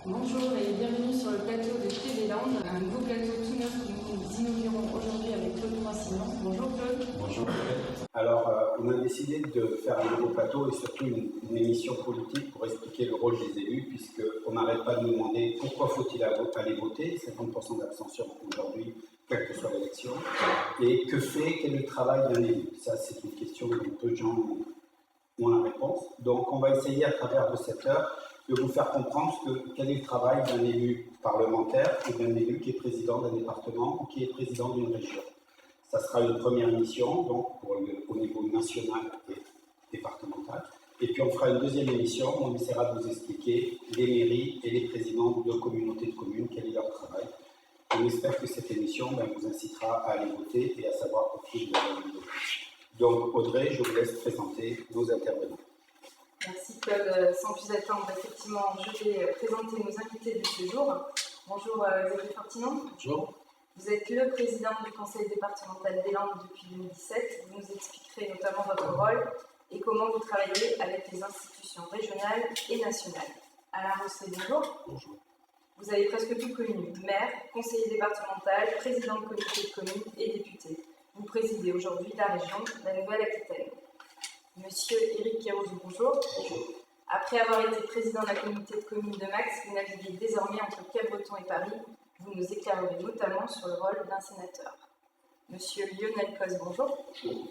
Bonjour et bienvenue sur le plateau de TV Land, un nouveau plateau tout neuf que nous inaugurons aujourd'hui avec Claude Croissillon. Bonjour Claude. Bonjour. Alors, on a décidé de faire un nouveau plateau et surtout une émission politique pour expliquer le rôle des élus, puisqu'on n'arrête pas de nous demander pourquoi faut-il aller voter, 50% d'abstention aujourd'hui, quelle que soit l'élection, et quel est le travail d'un élu. Ça, c'est une question dont peu de gens ont la réponse. Donc, on va essayer à travers de cette heure de vous faire comprendre quel est le travail d'un élu parlementaire ou d'un élu qui est président d'un département ou qui est président d'une région. Ça sera une première émission, donc au niveau national et départemental. Et puis on fera une deuxième émission où on essaiera de vous expliquer les mairies et les présidents de communautés de communes, quel est leur travail. On espère que cette émission vous incitera à aller voter et à savoir pour qui vous allez voter. Donc Audrey, je vous laisse présenter nos intervenants. Merci Claude. Sans plus attendre, effectivement, je vais présenter nos invités de ce jour. Bonjour Xavier Fortinon. Bonjour. Vous êtes le président du conseil départemental des Landes depuis 2017. Vous nous expliquerez notamment votre rôle et comment vous travaillez avec les institutions régionales et nationales. Alain Rousset, bonjour. Bonjour. Vous avez presque tout connu, maire, conseiller départemental, président de comité de communes et député. Vous présidez aujourd'hui la région de la Nouvelle-Aquitaine. Monsieur Éric Kéros, bonjour. Bonjour. Après avoir été président de la communauté de communes de Max, vous naviguez désormais entre Cabreton et Paris. Vous nous éclairerez notamment sur le rôle d'un sénateur. Monsieur Lionel Cos, bonjour. Bonjour.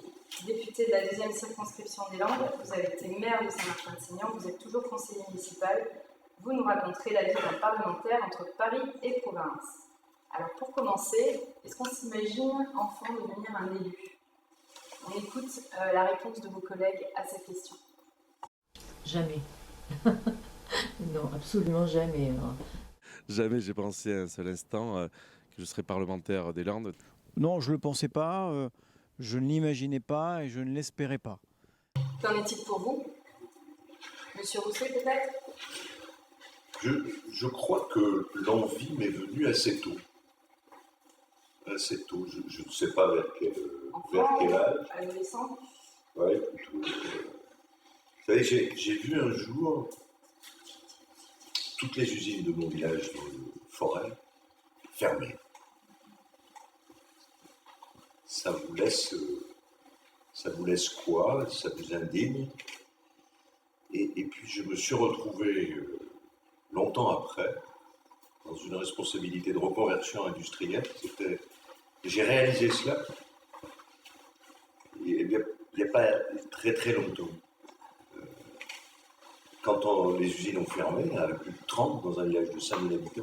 Député de la 2e circonscription des Landes, vous avez été maire de Saint-Martin-de-Signan, vous êtes toujours conseiller municipal. Vous nous raconterez la vie d'un parlementaire entre Paris et province. Alors pour commencer, est-ce qu'on s'imagine enfin devenir un élu ? On écoute la réponse de vos collègues à cette question. Jamais. Non, absolument jamais. Non. Jamais j'ai pensé un seul instant que je serais parlementaire des Landes. Non, je ne le pensais pas, je ne l'imaginais pas et je ne l'espérais pas. Qu'en est-il pour vous ? Monsieur Rousset, peut-être ? Je crois que l'envie m'est venue assez tôt. Assez tôt, je ne sais pas vers quel âge. Adolescent ? Ouais, plutôt. Vous savez, j'ai vu un jour toutes les usines de mon village dans le forêt fermées. Ça vous laisse quoi ? Ça vous indigne. Et puis je me suis retrouvé longtemps après dans une responsabilité de reconversion industrielle. J'ai réalisé cela il n'y a pas très très longtemps. Quand les usines ont fermé, il y en avait plus de 30 dans un village de 5000 habitants.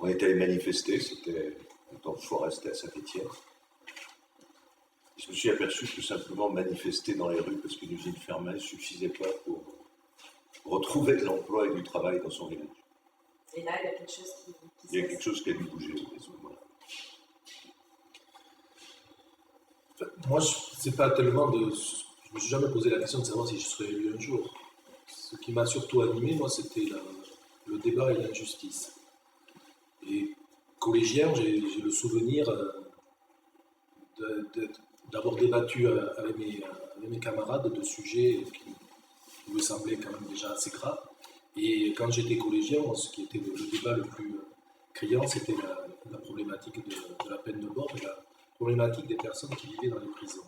On était allé manifester, c'était dans le forêt, c'était à Saint-Étienne. Je me suis aperçu que simplement manifester dans les rues parce qu'une usine fermait ne suffisait pas pour retrouver de l'emploi et du travail dans son village. Et là, il y a quelque chose qui il y a quelque chose qui a dû bouger. Voilà. Enfin, moi, c'est pas tellement de... Je me suis jamais posé la question de savoir si je serais élu un jour. Ce qui m'a surtout animé, moi, c'était le débat et l'injustice. Et collégien, j'ai le souvenir d'avoir débattu avec mes camarades de sujets qui me semblaient quand même déjà assez graves. Et quand j'étais collégien, ce qui était le débat le plus criant, c'était la problématique de la peine de mort et la problématique des personnes qui vivaient dans les prisons.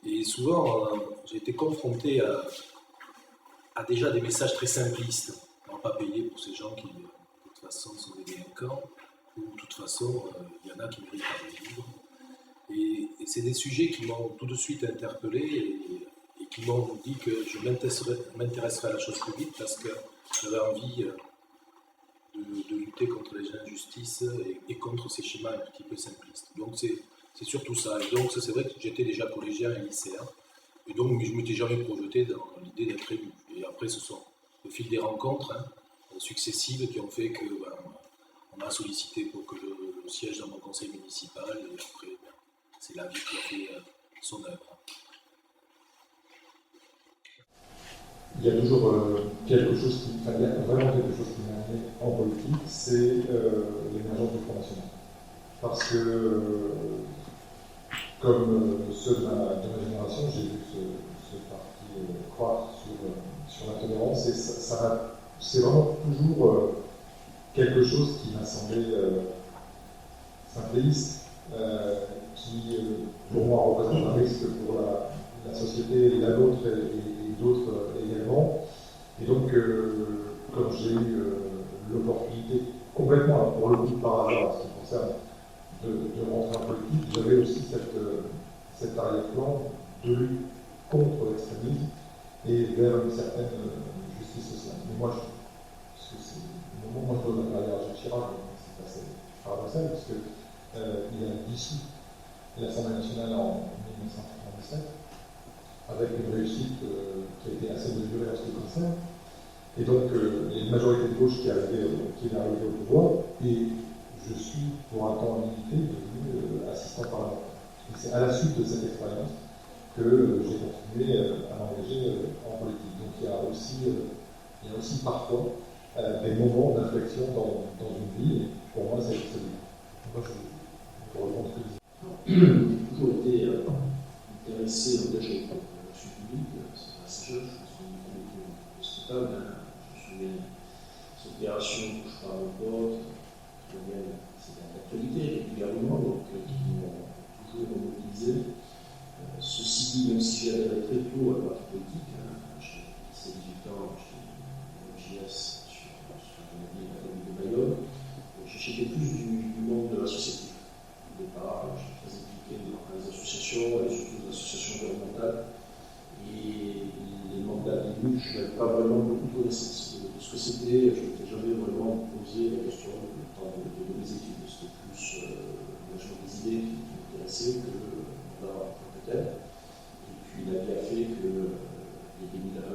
Et souvent, j'ai été confronté à déjà des messages très simplistes. On ne va pas payer pour ces gens qui, de toute façon, sont des délinquants, ou de toute façon, il y en a qui méritent pas de vivre. Et c'est des sujets qui m'ont tout de suite interpellé et qui m'ont dit que je m'intéresserais à la chose publique parce que j'avais envie de lutter contre les injustices et contre ces schémas un petit peu simplistes. Donc c'est surtout ça. Et donc c'est vrai que j'étais déjà collégien et lycéen. Et donc je ne m'étais jamais projeté dans l'idée d'être élu. Et après ce sont au fil des rencontres successives qui ont fait que on m'a sollicité pour que je siège dans mon conseil municipal. Et après c'est la vie qui a fait son œuvre. Il y a toujours quelque chose qui m'a amené en politique, c'est l'émergence du Front National. Parce que, comme ceux de ma génération, j'ai vu ce parti croître sur la tolérance et ça m'a c'est vraiment toujours quelque chose qui m'a semblé simpléiste, qui pour moi représente un risque pour la société et la nôtre et d'autres également. Et donc, comme j'ai eu l'opportunité, complètement pour le coup par hasard en ce qui concerne, de rentrer en politique, j'avais aussi cet arrière-plan de lutte contre l'extrémisme et vers une certaine justice sociale. Mais moi, parce que c'est le moment où je dois ma carrière à Jacques Chirac, c'est assez paradoxal, parce qu'il a dissous l'Assemblée nationale en 1997, avec une réussite qui a été assez mesurée en ce qui concerne. Et donc, il y a une majorité de gauche qui est arrivée au pouvoir, et je suis, pour un temps limité, devenu assistant parlementaire. Et c'est à la suite de cette expérience que j'ai continué à m'engager en politique. Donc, il y a aussi parfois des moments d'inflexion dans une vie, et pour moi, c'est celui. Moi, je reprends ce que je disais. J'ai toujours été intéressé, engagé par l'action publique, c'est assez jeune, je suis une hospitable, je suis cette opération Touche pas à mon pote, qui reviennent, c'est d'actualité régulièrement, donc qui m'ont toujours mobilisé. Ceci dit, même si j'ai adhéré très tôt à la partie politique, j'ai 18 ans, j'étais au JS sur l'académie de Bayonne, j'étais plus du monde associatif. Au départ, j'étais très impliqué dans les associations, et surtout les associations environnementales. Et les mandats d'élus, je n'avais pas vraiment beaucoup de connaissances de ce que c'était. Je n'étais jamais vraiment posé la question du temps de mes études. C'était plus l'engagement des idées qui m'intéressait que peut-être. Et puis la vie a fait que les 2020,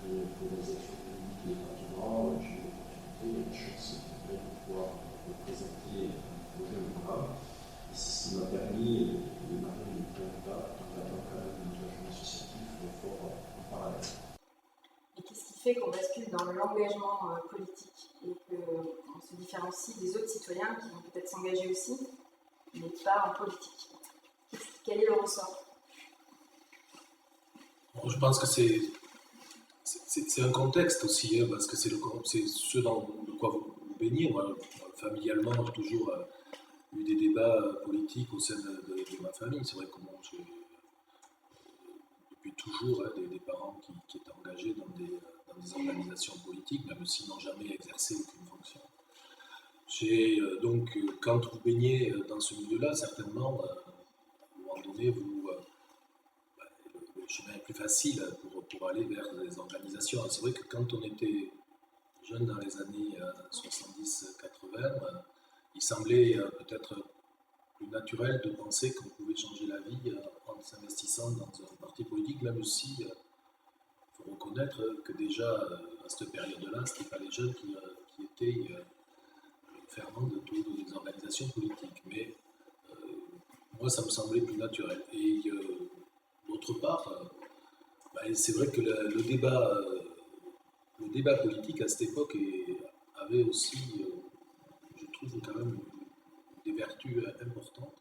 pour les actions publiques du département, j'ai eu l'opportunité et la chance de pouvoir représenter un projet au programme. Et c'est ce qui m'a permis de démarrer une première étape dans la quand même d'un engagement associatif fort en parallèle. Et qu'est-ce qui fait qu'on bascule dans l'engagement politique et qu'on se différencie des autres citoyens qui vont peut-être s'engager aussi, mais pas en politique? Quel est le ressort? Bon, je pense que c'est un contexte aussi, hein, parce que c'est ce dans quoi vous baignez. Moi, familialement, j'ai toujours eu des débats politiques au sein de ma famille. C'est vrai que moi, j'ai depuis toujours des parents qui étaient engagés dans des organisations politiques, même s'ils n'ont jamais exercé aucune fonction. Donc, quand vous baignez dans ce milieu-là, certainement, à un moment donné, le chemin est plus facile pour aller vers les organisations. C'est vrai que quand on était jeune dans les années 70-80, il semblait peut-être plus naturel de penser qu'on pouvait changer la vie en s'investissant dans un parti politique, même si il faut reconnaître que déjà à cette période-là, ce n'était pas les jeunes qui étaient fervents de toutes les organisations politiques. Mais moi, ça me semblait plus naturel. Et d'autre part, c'est vrai que le débat politique à cette époque avait aussi, je trouve, quand même des vertus importantes.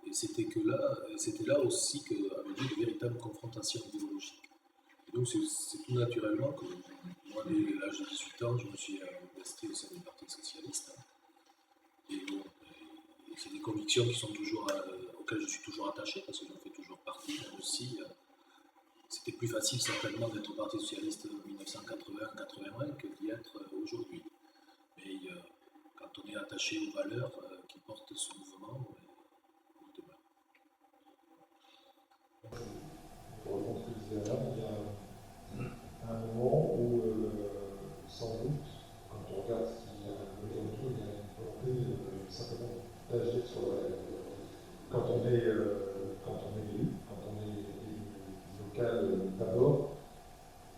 Et c'était là aussi qu'avaient lieu de véritables confrontations idéologiques. Et donc c'est tout naturellement que moi, dès l'âge de 18 ans, je me suis investi au sein du Parti socialiste. Et c'est des convictions auxquelles je suis toujours attaché, parce que j'en fais toujours partie, même aussi. C'était plus facile certainement d'être au Parti socialiste en 1980-81 que d'y être aujourd'hui. Mais quand on est attaché aux valeurs qui portent ce mouvement, on y demeure. Pour répondre à ce que disait Alain, il y a un moment où, sans doute, quand on regarde ce qu'il y a autour, il y a une volonté simplement d'agir sur le réel. Quand on est élu, quand on est élu local d'abord,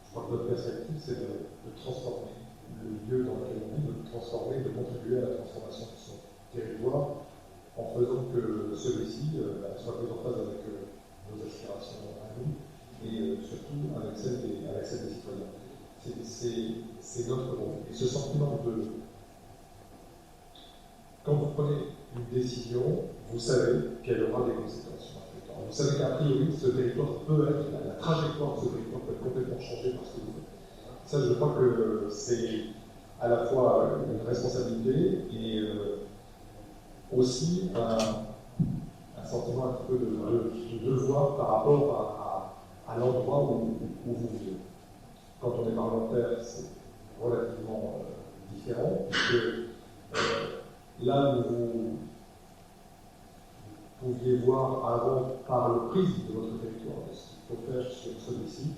je crois que notre perspective, c'est de transformer le lieu dans lequel on vit, de le transformer, de contribuer à la transformation de son territoire, en faisant que celui-ci soit plus en phase avec nos aspirations à nous, et surtout avec celle des citoyens. C'est notre rôle. Et ce sentiment de... Quand vous prenez une décision, vous savez qu'elle aura des conséquences sur un territoire. Vous savez qu'a priori, ce territoire peut être, la trajectoire de ce territoire peut être complètement changée par ce que vous faites. Ça, je crois que c'est à la fois une responsabilité et aussi un sentiment un petit peu de devoir par rapport à l'endroit où vous vivez. Quand on est parlementaire, c'est relativement différent, puisque là où vous pouviez voir avant par le prisme de votre territoire ce qu'il faut faire sur celui-ci,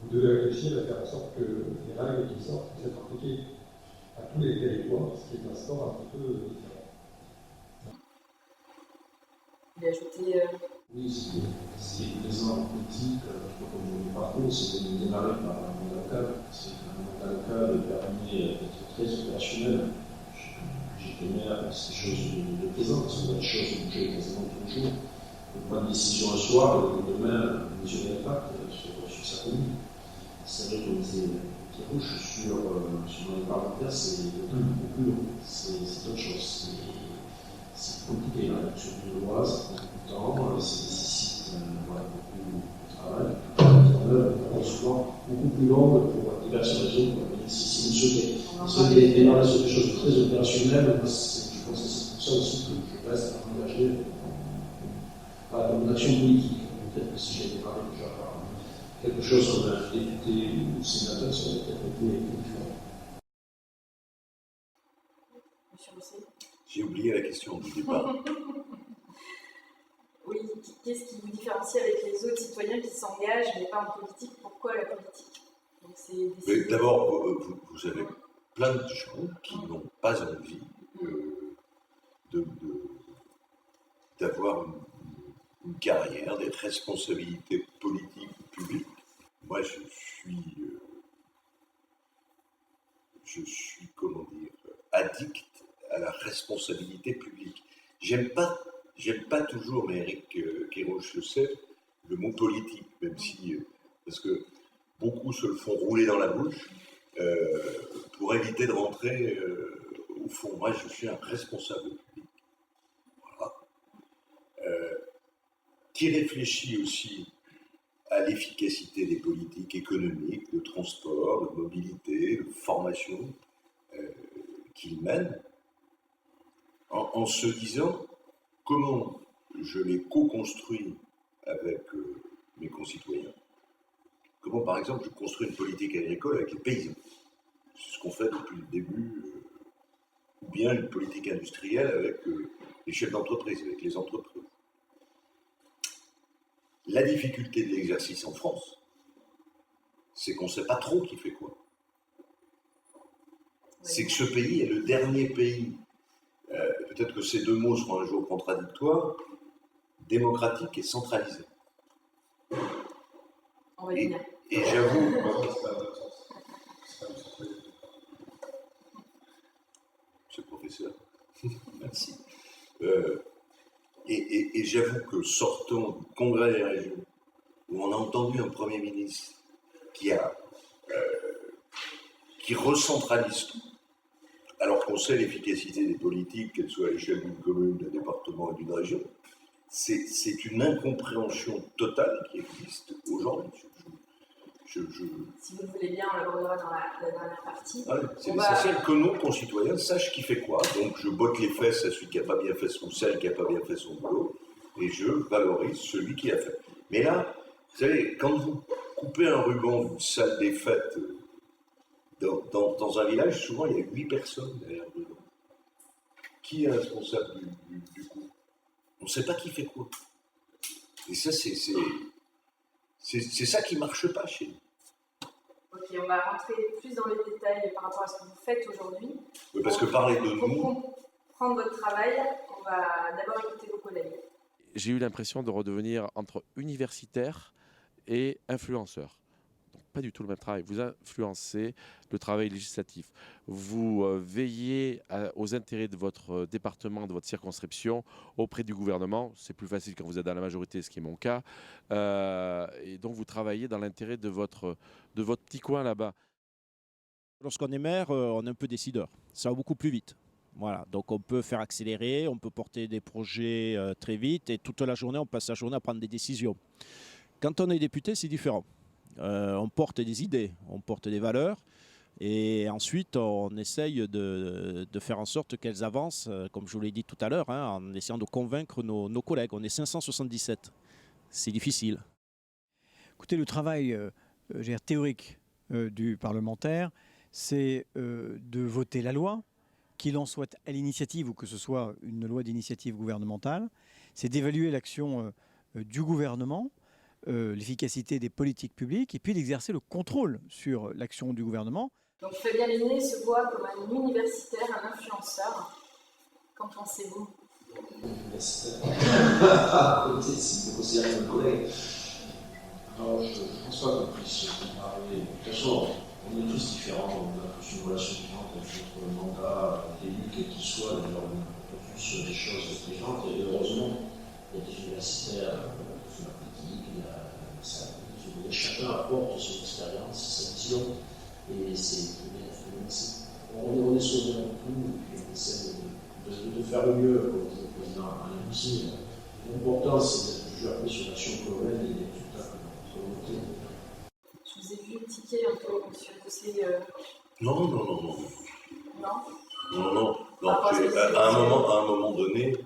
vous devez réfléchir à faire en sorte que les règles qui sortent puissent être appliquées à tous les territoires, ce qui est un sport un petit peu différent. Vous ajouter Oui, ce qui est plaisant en politique, comme mon parcours, c'est de démarrer par un mandat local. C'est qu'un mandat local permet d'être très opérationnel. J'étais maire, c'est des choses de plaisant, parce qu'on a des choses qui bougent quasiment tous les jours. On prend une décision un soir, et le lendemain, mesurer l'impact sur sa commune. C'est vrai qu'on disait Kérouche sur les parlementaires, c'est beaucoup plus long. C'est autre chose. C'est compliqué, la lecture de loi, ça prend beaucoup de temps, ça nécessite beaucoup de travail. On est souvent beaucoup plus longue pour diverses raisons. Si vous souhaitez démarrer sur des choses très opérationnelles, je pense que c'est pour ça aussi que je reste engagé dans mon action politique. Peut-être que si j'ai démarré déjà par quelque chose comme un député ou sénateur, ça aurait peut-être été différent. Monsieur Rousset. J'ai oublié la question du départ. Oui, qu'est-ce qui vous différencie avec les autres citoyens qui s'engagent mais pas en politique? Pourquoi la politique? Mais d'abord, vous avez plein de gens qui n'ont pas envie d'avoir une carrière, des responsabilités politiques ou publiques. Moi, je suis, comment dire, addict à la responsabilité publique. J'aime pas toujours, mais Éric Kérouche le sait, le mot politique, même si, parce que beaucoup se le font rouler dans la bouche pour éviter de rentrer au fond. Moi, je suis un responsable public. Voilà. Qui réfléchit aussi à l'efficacité des politiques économiques, de transport, de mobilité, de formation qu'il mène, en se disant comment je les co-construis avec mes concitoyens. Comment, par exemple, je construis une politique agricole avec les paysans. C'est ce qu'on fait depuis le début, ou bien une politique industrielle avec les chefs d'entreprise, avec les entreprises. La difficulté de l'exercice en France, c'est qu'on ne sait pas trop qui fait quoi. C'est que ce pays est le dernier pays, peut-être que ces deux mots seront un jour contradictoires, démocratique et centralisé. On va dire. Et j'avoue... Monsieur le professeur, merci. Et j'avoue que sortant du Congrès des régions, où on a entendu un Premier ministre qui recentralise tout, alors qu'on sait l'efficacité des politiques, qu'elles soient à l'échelle d'une commune, d'un département et d'une région, c'est une incompréhension totale qui existe aujourd'hui. Si vous le voulez bien, on l'abordera dans la dernière partie. Ah oui, c'est essentiel que nos concitoyens sachent qui fait quoi. Donc je botte les fesses à celui qui n'a pas bien fait son celle qui n'a pas bien fait son boulot, et je valorise celui qui a fait. Mais là, vous savez, quand vous coupez un ruban d'une salle des fêtes dans un village, souvent il y a 8 personnes derrière le ruban. Qui est responsable du coup? On ne sait pas qui fait quoi. Et ça, c'est ça qui ne marche pas chez nous. Ok, on va rentrer plus dans les détails par rapport à ce que vous faites aujourd'hui. Oui, parce que parler de nous... Pour comprendre votre travail, on va d'abord écouter vos collègues. J'ai eu l'impression de redevenir entre universitaire et influenceur. Donc, pas du tout le même travail. Vous influencez le travail législatif. Vous veillez aux intérêts de votre département, de votre circonscription auprès du gouvernement. C'est plus facile quand vous êtes dans la majorité, ce qui est mon cas. Et donc, vous travaillez dans l'intérêt de votre petit coin là-bas. Lorsqu'on est maire, on est un peu décideur. Ça va beaucoup plus vite. Voilà, donc on peut faire accélérer, on peut porter des projets très vite et toute la journée, on passe la journée à prendre des décisions. Quand on est député, c'est différent. On porte des idées, on porte des valeurs. Et ensuite, on essaye de faire en sorte qu'elles avancent, comme je vous l'ai dit tout à l'heure, en essayant de convaincre nos collègues. On est 577. C'est difficile. Écoutez, le travail théorique du parlementaire, c'est de voter la loi, qu'il en soit à l'initiative ou que ce soit une loi d'initiative gouvernementale. C'est d'évaluer l'action du gouvernement, l'efficacité des politiques publiques et puis d'exercer le contrôle sur l'action du gouvernement. Donc Fabien Linné se voit comme un universitaire, un influenceur. Qu'en pensez-vous? Universitaire. Si vous considérez comme collègue. Alors, je ne pense pas qu'on puisse comparer. De toute façon, on est tous différents, on a tous une relation différente avec notre mandat d'élu, quel qu'il soit. D'ailleurs, on a tous des choses différentes. Et heureusement, il y a des universitaires sur la politique, chacun apporte son expérience, sa vision. Et on est sauvé en tout, et puis on essaie de faire au mieux, comme le président a dit. L'important, c'est d'être toujours appuyé sur l'action globale et des résultats que l'on volonté. Je vous ai vu tiquer un peu, monsieur Bousset. Non. Non. À un moment donné,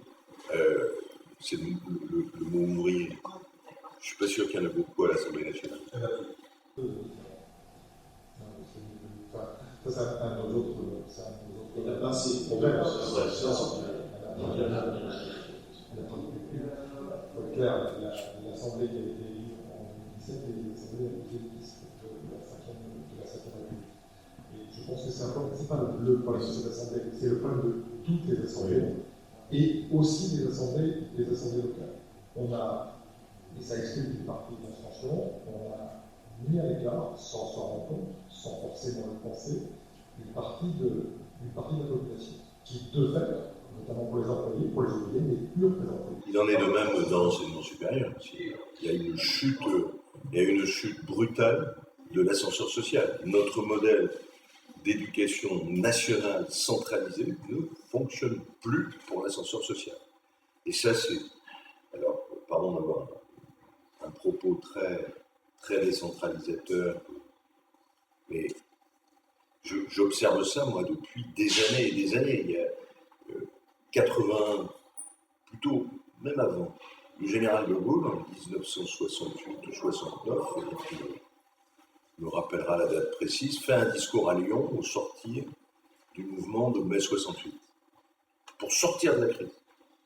c'est le mot mourir. Je ne suis pas sûr qu'il y en a beaucoup à l'Assemblée nationale. Ça, c'est un de nos autres. Il n'y a pas assez de problèmes. Pour être clair, l'Assemblée qui a été élue en 2017 est l'Assemblée de la 5e République. Et je pense que c'est important, ce n'est pas le problème de cette Assemblée, c'est le problème de toutes les assemblées et aussi des assemblées locales. On a, et ça explique une partie de notre changement, on a mis à l'écart, sans s'en rendre compte, sans forcément le penser, une partie de la population qui, de fait, notamment pour les employés, pour les ouvriers, n'est plus représentée. Il en est de même dans l'enseignement supérieur. Il y a une chute brutale de l'ascenseur social. Notre modèle d'éducation nationale centralisée ne fonctionne plus pour l'ascenseur social. Et ça, c'est... Alors, pardon d'avoir un propos très décentralisateur, mais j'observe ça, moi, depuis des années et des années. Il y a 80, plutôt, même avant, le général de Gaulle, en 1968 ou 69, il me rappellera la date précise, fait un discours à Lyon au sortir du mouvement de mai 68. Pour sortir de la crise,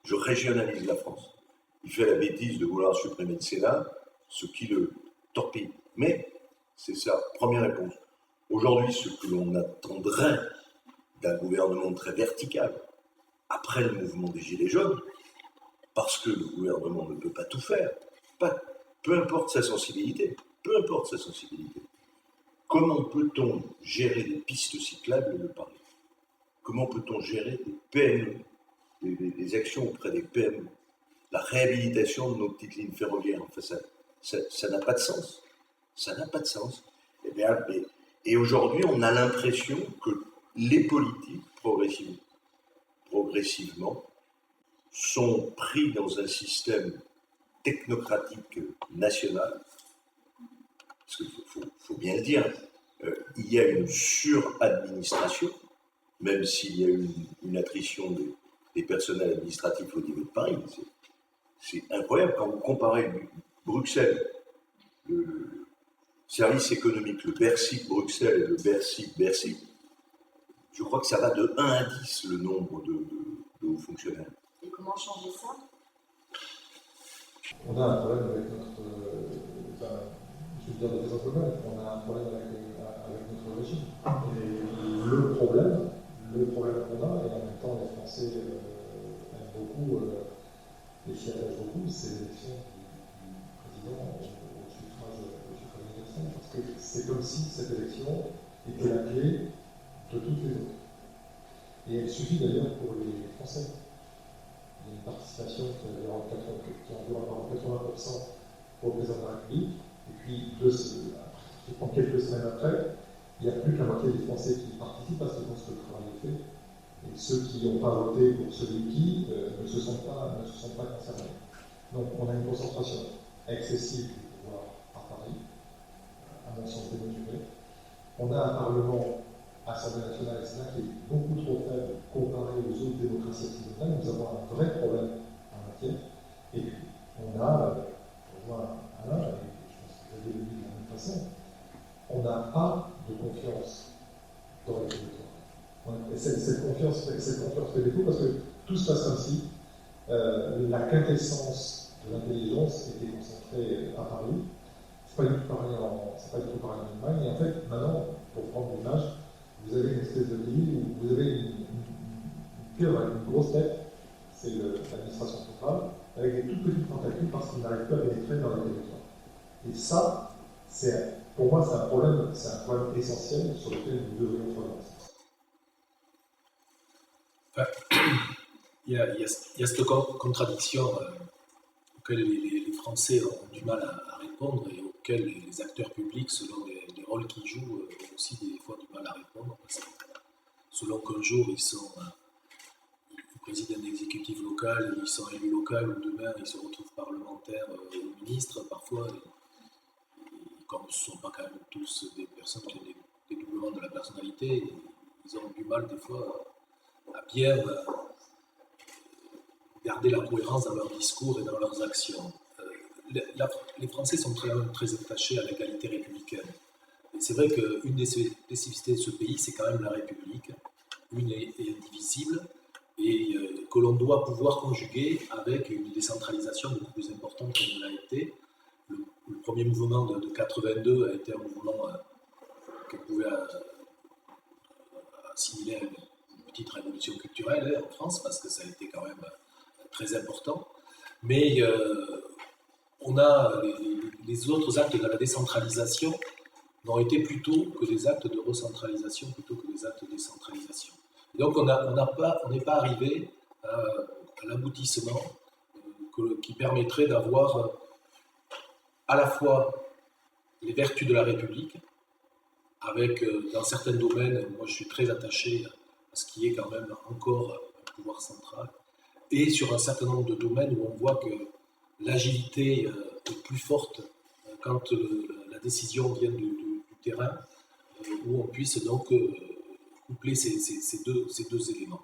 je régionalise la France. Il fait la bêtise de vouloir supprimer le Sénat, ce qui le torpille. Mais c'est sa première réponse. Aujourd'hui, ce que l'on attendrait d'un gouvernement très vertical, après le mouvement des Gilets jaunes, parce que le gouvernement ne peut pas tout faire, peu importe sa sensibilité, comment peut-on gérer des pistes cyclables de Paris? Comment peut-on gérer des PME, des actions auprès des PME? La réhabilitation de nos petites lignes ferroviaires, enfin, ça n'a pas de sens. Ça n'a pas de sens. Et aujourd'hui, on a l'impression que les politiques, progressivement, sont pris dans un système technocratique national. Parce qu'il faut bien le dire, il y a une suradministration, même s'il y a une attrition des personnels administratifs au niveau de Paris. C'est incroyable quand vous comparez Bruxelles, le service économique, le Bercy de Bruxelles et le Bercy de Bercy. Je crois que ça va de 1 à 10 le nombre de hauts fonctionnaires. Et comment changer ça? On a un problème avec notre... je veux dire des entreprises, on a un problème avec notre régime. Et le problème qu'on a, et en même temps les Français aiment beaucoup, et s'y attachent beaucoup, c'est l'élection du président au suffrage universel, parce que c'est comme si cette élection était la clé de toutes les autres. Et elle suffit d'ailleurs pour les Français. Il y a une participation qui est environ 80% pour le président de la République, et puis quelques semaines après, il n'y a plus que la moitié des Français qui participent parce qu'ils pensent que le travail est fait. Et ceux qui n'ont pas voté pour celui qui ne se sentent pas concernés. Donc on a une concentration excessive du pouvoir à Paris, mon sens, démesuré. On a un Parlement, Assemblée nationale, etc., qui est beaucoup trop faible comparé aux autres démocraties occidentales. Nous avons un vrai problème en matière. Et puis, on a, on voit Alain, et je pense que vous avez lu de la même façon, on n'a pas de confiance dans les territoires. Et cette confiance fait défaut parce que tout se passe comme si la quintessence de l'intelligence était concentrée à Paris. C'est pas du tout pareil en Allemagne. Et en fait, maintenant, pour prendre l'image, vous avez une espèce de ville où vous avez une pire, une grosse tête, c'est l'administration centrale, avec des toutes petites tentacules parce qu'ils n'arrivent pas à pénétrer dans les territoires. Et ça, pour moi, c'est un problème essentiel sur lequel nous devrions travailler. Il y a cette contradiction auxquelles les Français ont du mal à répondre et auxquelles les acteurs publics, selon les rôles qu'ils jouent, ont aussi des fois du mal à répondre. Parce que selon qu'un jour ils président d'exécutif local, ils sont élus locaux, ou demain ils se retrouvent parlementaires ou ministres, parfois, comme ce ne sont pas quand même tous des personnes qui ont des doublements de la personnalité, ils ont du mal des fois à bien garder la cohérence dans leur discours et dans leurs actions. Les Français sont très attachés à l'égalité républicaine. Et c'est vrai qu'une des spécificités de ce pays, c'est quand même la République, une et indivisible, et que l'on doit pouvoir conjuguer avec une décentralisation beaucoup plus importante que elle l'a été. Le premier mouvement de 82 a été un mouvement qu'on pouvait assimiler à une petite révolution culturelle en France, parce que ça a été quand même très important. Mais on a les autres actes de la décentralisation n'ont été plutôt que des actes de recentralisation plutôt que des actes de décentralisation. Et donc on n'est pas arrivé à l'aboutissement qui permettrait d'avoir à la fois les vertus de la République, avec dans certains domaines, moi je suis très attaché à ce qui est quand même encore un pouvoir central, et sur un certain nombre de domaines où on voit que l'agilité est plus forte quand la décision vient du terrain, où on puisse donc coupler ces deux éléments.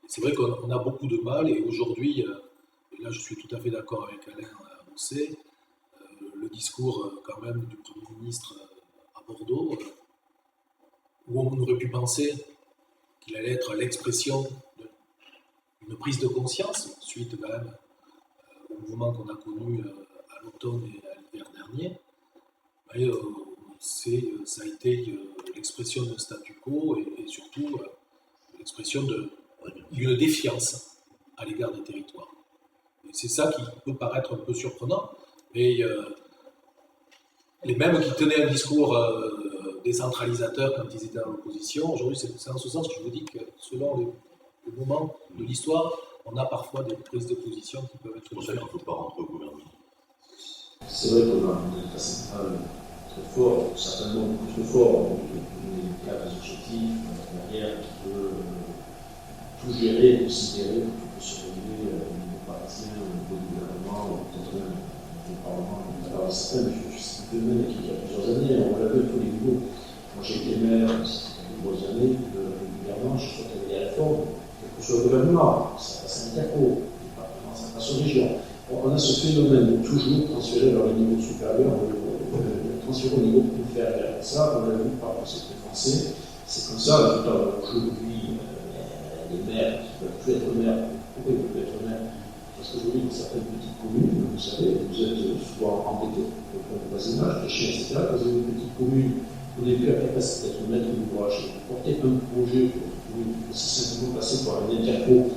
C'est vrai qu'on a beaucoup de mal, et aujourd'hui, et là je suis tout à fait d'accord avec Alain Rousset, le discours quand même du Premier ministre à Bordeaux, où on aurait pu penser qu'il allait être l'expression d'une prise de conscience, suite quand même au mouvement qu'on a connu à l'automne et à l'hiver dernier. Mais, ça a été l'expression d'un statu quo et surtout l'expression d'une défiance à l'égard des territoires. Et c'est ça qui peut paraître un peu surprenant, mais les mêmes qui tenaient un discours décentralisateur quand ils étaient dans l'opposition, aujourd'hui c'est en ce sens que je vous dis que selon les moments de l'histoire, on a parfois des prises de position qui peuvent être différentes. C'est pour ça qu'il ne faut pas rentrer au gouvernement. C'est vrai qu'on a un État central très fort, certainement beaucoup trop fort, des cadres objectifs, de manière qui peut tout gérer, considérer, qui peut surveiller au niveau parisien, au niveau du gouvernement, peut-être même du Parlement, alors certains, je sais plus même qu'il y a plusieurs années, on l'a vu à tous les niveaux. Moi j'ai été maire, c'était de nombreuses années, régulièrement, je souhaitais des réformes, quel que soit le gouvernement, ça passe à l'ICACO, ça passe aux régions. On a ce phénomène de toujours transférer vers les niveaux supérieurs, transférer au niveau inférieur. Ça, on l'a vu par le secteur français, c'est comme ça, aujourd'hui, les maires qui ne peuvent plus être maires, pourquoi ils ne peuvent plus être maires? Parce qu'aujourd'hui, dans certaines petites communes, vous savez, vous êtes souvent embêtés au point de voisinage, des chiens, etc. Dans une petite commune, vous n'avez plus la capacité d'être maître d'ouvrage et de porter un projet pour votre commune, aussi simplement passer par un interco,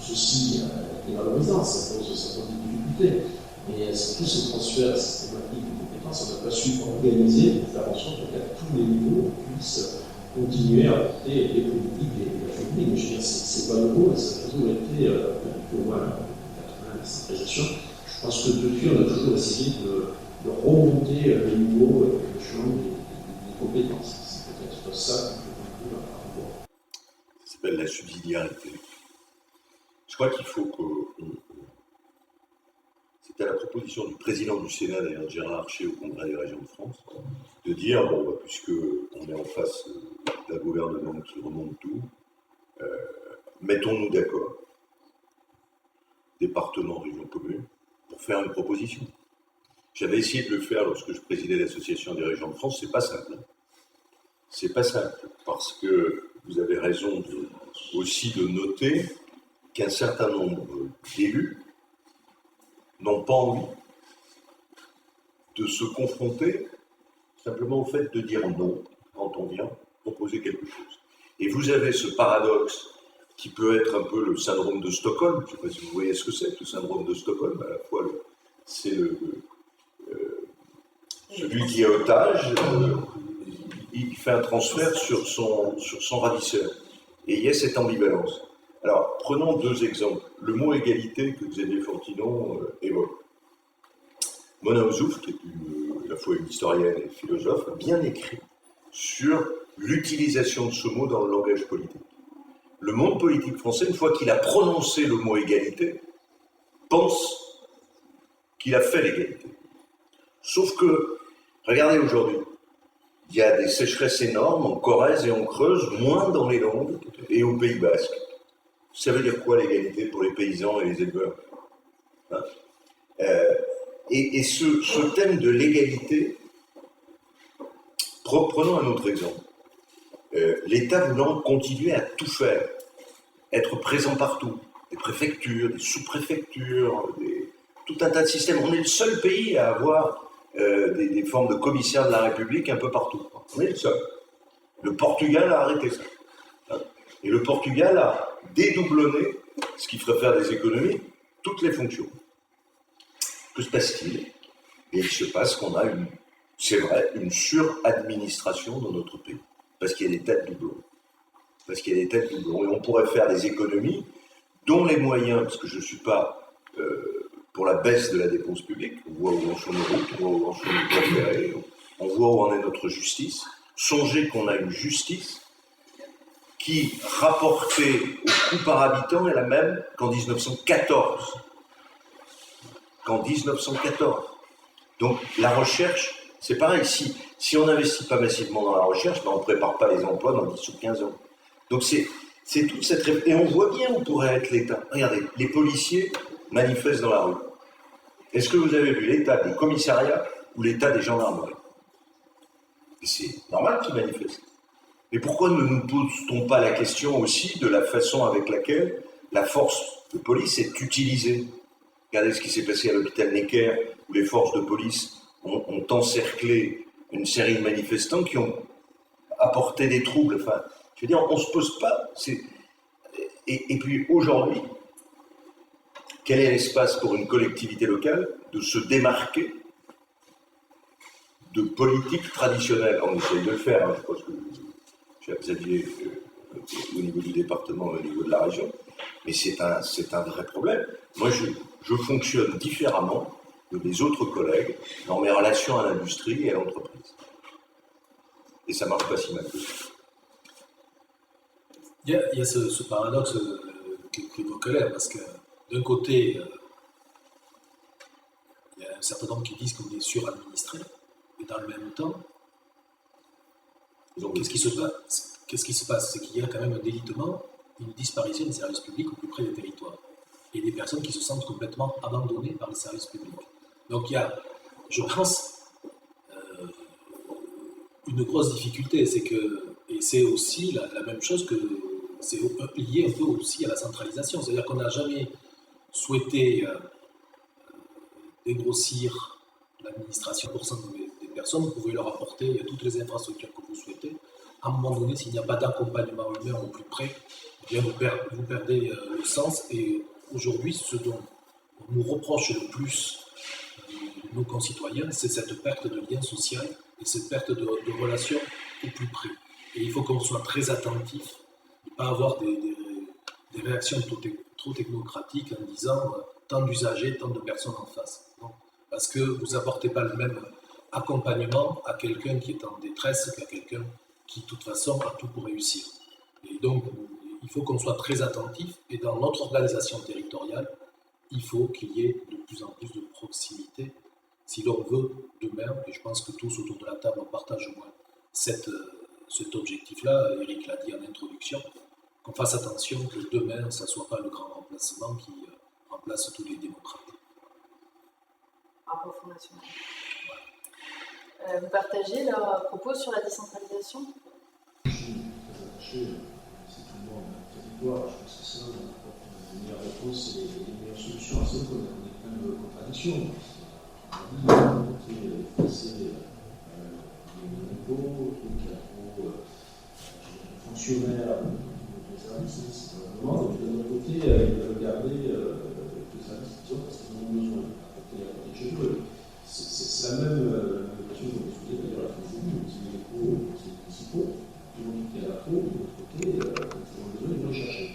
ceci est valorisant, ça pose des difficultés. Mais tous ces transferts systématiques de compétences, on n'a pas su organiser pour faire en sorte qu'à tous les niveaux, on puisse continuer à porter les politiques et la famille. Mais je veux dire, c'est pas nouveau, ça a toujours été au moins la centralisation. Je pense que depuis, on a toujours essayé de remonter les niveaux avec le champ des compétences. C'est peut-être ça qu'on peut conclure à voir. Ça s'appelle la subsidiarité. Je crois qu'il faut que c'était la proposition du président du Sénat, d'ailleurs Gérard Archer, au Congrès des régions de France, de dire, bon, bah, puisqu'on est en face d'un gouvernement qui remonte tout, mettons-nous d'accord, département, région, commune, pour faire une proposition. J'avais essayé de le faire lorsque je présidais l'Association des régions de France, c'est pas simple. C'est pas simple, parce que vous avez raison aussi de noter qu'un certain nombre d'élus n'ont pas envie de se confronter simplement au fait de dire non quand on vient proposer quelque chose. Et vous avez ce paradoxe qui peut être un peu le syndrome de Stockholm. Je ne sais pas si vous voyez ce que c'est, le syndrome de Stockholm. À la fois, c'est celui qui est otage, il fait un transfert sur son ravisseur. Et il y a cette ambivalence. Alors, prenons deux exemples. Le mot égalité que Xavier Fortinon évoque. Mona Ozouf, qui est à la fois une historienne et philosophe, a bien écrit sur l'utilisation de ce mot dans le langage politique. Le monde politique français, une fois qu'il a prononcé le mot égalité, pense qu'il a fait l'égalité. Sauf que, regardez aujourd'hui, il y a des sécheresses énormes en Corrèze et en Creuse, moins dans les Landes et au Pays Basque. Ça veut dire quoi l'égalité pour les paysans et les éleveurs, hein? Et ce thème de l'égalité, prenons un autre exemple. L'État voulant continuer à tout faire, être présent partout, des préfectures, des sous-préfectures, tout un tas de systèmes. On est le seul pays à avoir des formes de commissaires de la République un peu partout. On est le seul. Le Portugal a arrêté ça. Hein. Et le Portugal a dédoublonné, ce qui ferait faire des économies, toutes les fonctions. Que se passe-t-il? Et il se passe qu'on a c'est vrai, une suradministration dans notre pays. Parce qu'il y a des têtes doublons. Et on pourrait faire des économies dont les moyens, parce que je ne suis pas pour la baisse de la dépense publique, on voit où en sont nos routes, on voit où en sont nos voies ferrées, on voit où en est notre justice. Songez qu'on a une justice qui, rapportée au coût par habitant, est la même qu'en 1914. Donc la recherche, c'est pareil, si on n'investit pas massivement dans la recherche, ben on ne prépare pas les emplois dans 10 ou 15 ans. Donc c'est toute cette... Et on voit bien où pourrait être l'État. Regardez, les policiers manifestent dans la rue. Est-ce que vous avez vu l'état des commissariats ou l'état des gendarmeries? Et c'est normal qu'ils manifestent. Mais pourquoi ne nous pose-t-on pas la question aussi de la façon avec laquelle la force de police est utilisée? Regardez ce qui s'est passé à l'hôpital Necker, où les forces de police ont encerclé une série de manifestants qui ont apporté des troubles. Enfin, je veux dire, on ne se pose pas. Et puis aujourd'hui, quel est l'espace pour une collectivité locale de se démarquer de politiques traditionnelles? On essaye de le faire, hein, je pense que cher Xavier, au niveau du département, au niveau de la région, mais c'est un vrai problème. Moi, je fonctionne différemment de mes autres collègues dans mes relations à l'industrie et à l'entreprise. Et ça ne marche pas si mal que ça. Il y a ce paradoxe qu'évoque Claire, parce que d'un côté, il y a un certain nombre qui disent qu'on est suradministré, et dans le même temps, qu'est-ce qui se passe? C'est qu'il y a quand même un délitement, une disparition des services publics au plus près des territoires. Et des personnes qui se sentent complètement abandonnées par les services publics. Donc il y a, je pense, une grosse difficulté, c'est que, et c'est aussi la même chose que, c'est lié un peu aussi à la centralisation, c'est-à-dire qu'on n'a jamais souhaité dégrossir l'administration pour des personnes, vous pouvez leur apporter toutes les infrastructures que vous souhaitez. À un moment donné, s'il n'y a pas d'accompagnement humain au plus près, eh bien vous perdez le sens. Et aujourd'hui, ce dont on nous reproche le plus nos concitoyens, c'est cette perte de lien social et cette perte de relations au plus près. Et il faut qu'on soit très attentif, ne pas avoir des réactions trop technocratiques en disant tant d'usagers, tant de personnes en face. Non. Parce que vous n'apportez pas le même accompagnement à quelqu'un qui est en détresse qu'à quelqu'un qui, de toute façon, a tout pour réussir. Et donc, il faut qu'on soit très attentif, et dans notre organisation territoriale, il faut qu'il y ait de plus en plus de proximité. Si l'on veut demain, et je pense que tous autour de la table on partage au moins cet objectif-là, Eric l'a dit en introduction, qu'on fasse attention que demain, ça ne soit pas le grand remplacement qui remplace tous les démocrates. Rapport Front National. Vous partagez leurs propos sur la décentralisation? Je suis très attaché, c'est tout le monde un territoire, je pense que ça, la meilleure réponse et les meilleures solutions à ce problème. On est plein de contradictions. On a dit, effacer les impôts, qui a trop fonctionnaires de services, c'est vraiment, et de l'autre côté, regarder les services qui sont parce qu'ils en ont besoin à côté de chez eux. C'est la même question que vous souhaitez d'ailleurs avec les élus, les échos, les municipaux, tout le monde qui est à la peau, de l'autre côté, quand ils ont besoin, ils vont les chercher.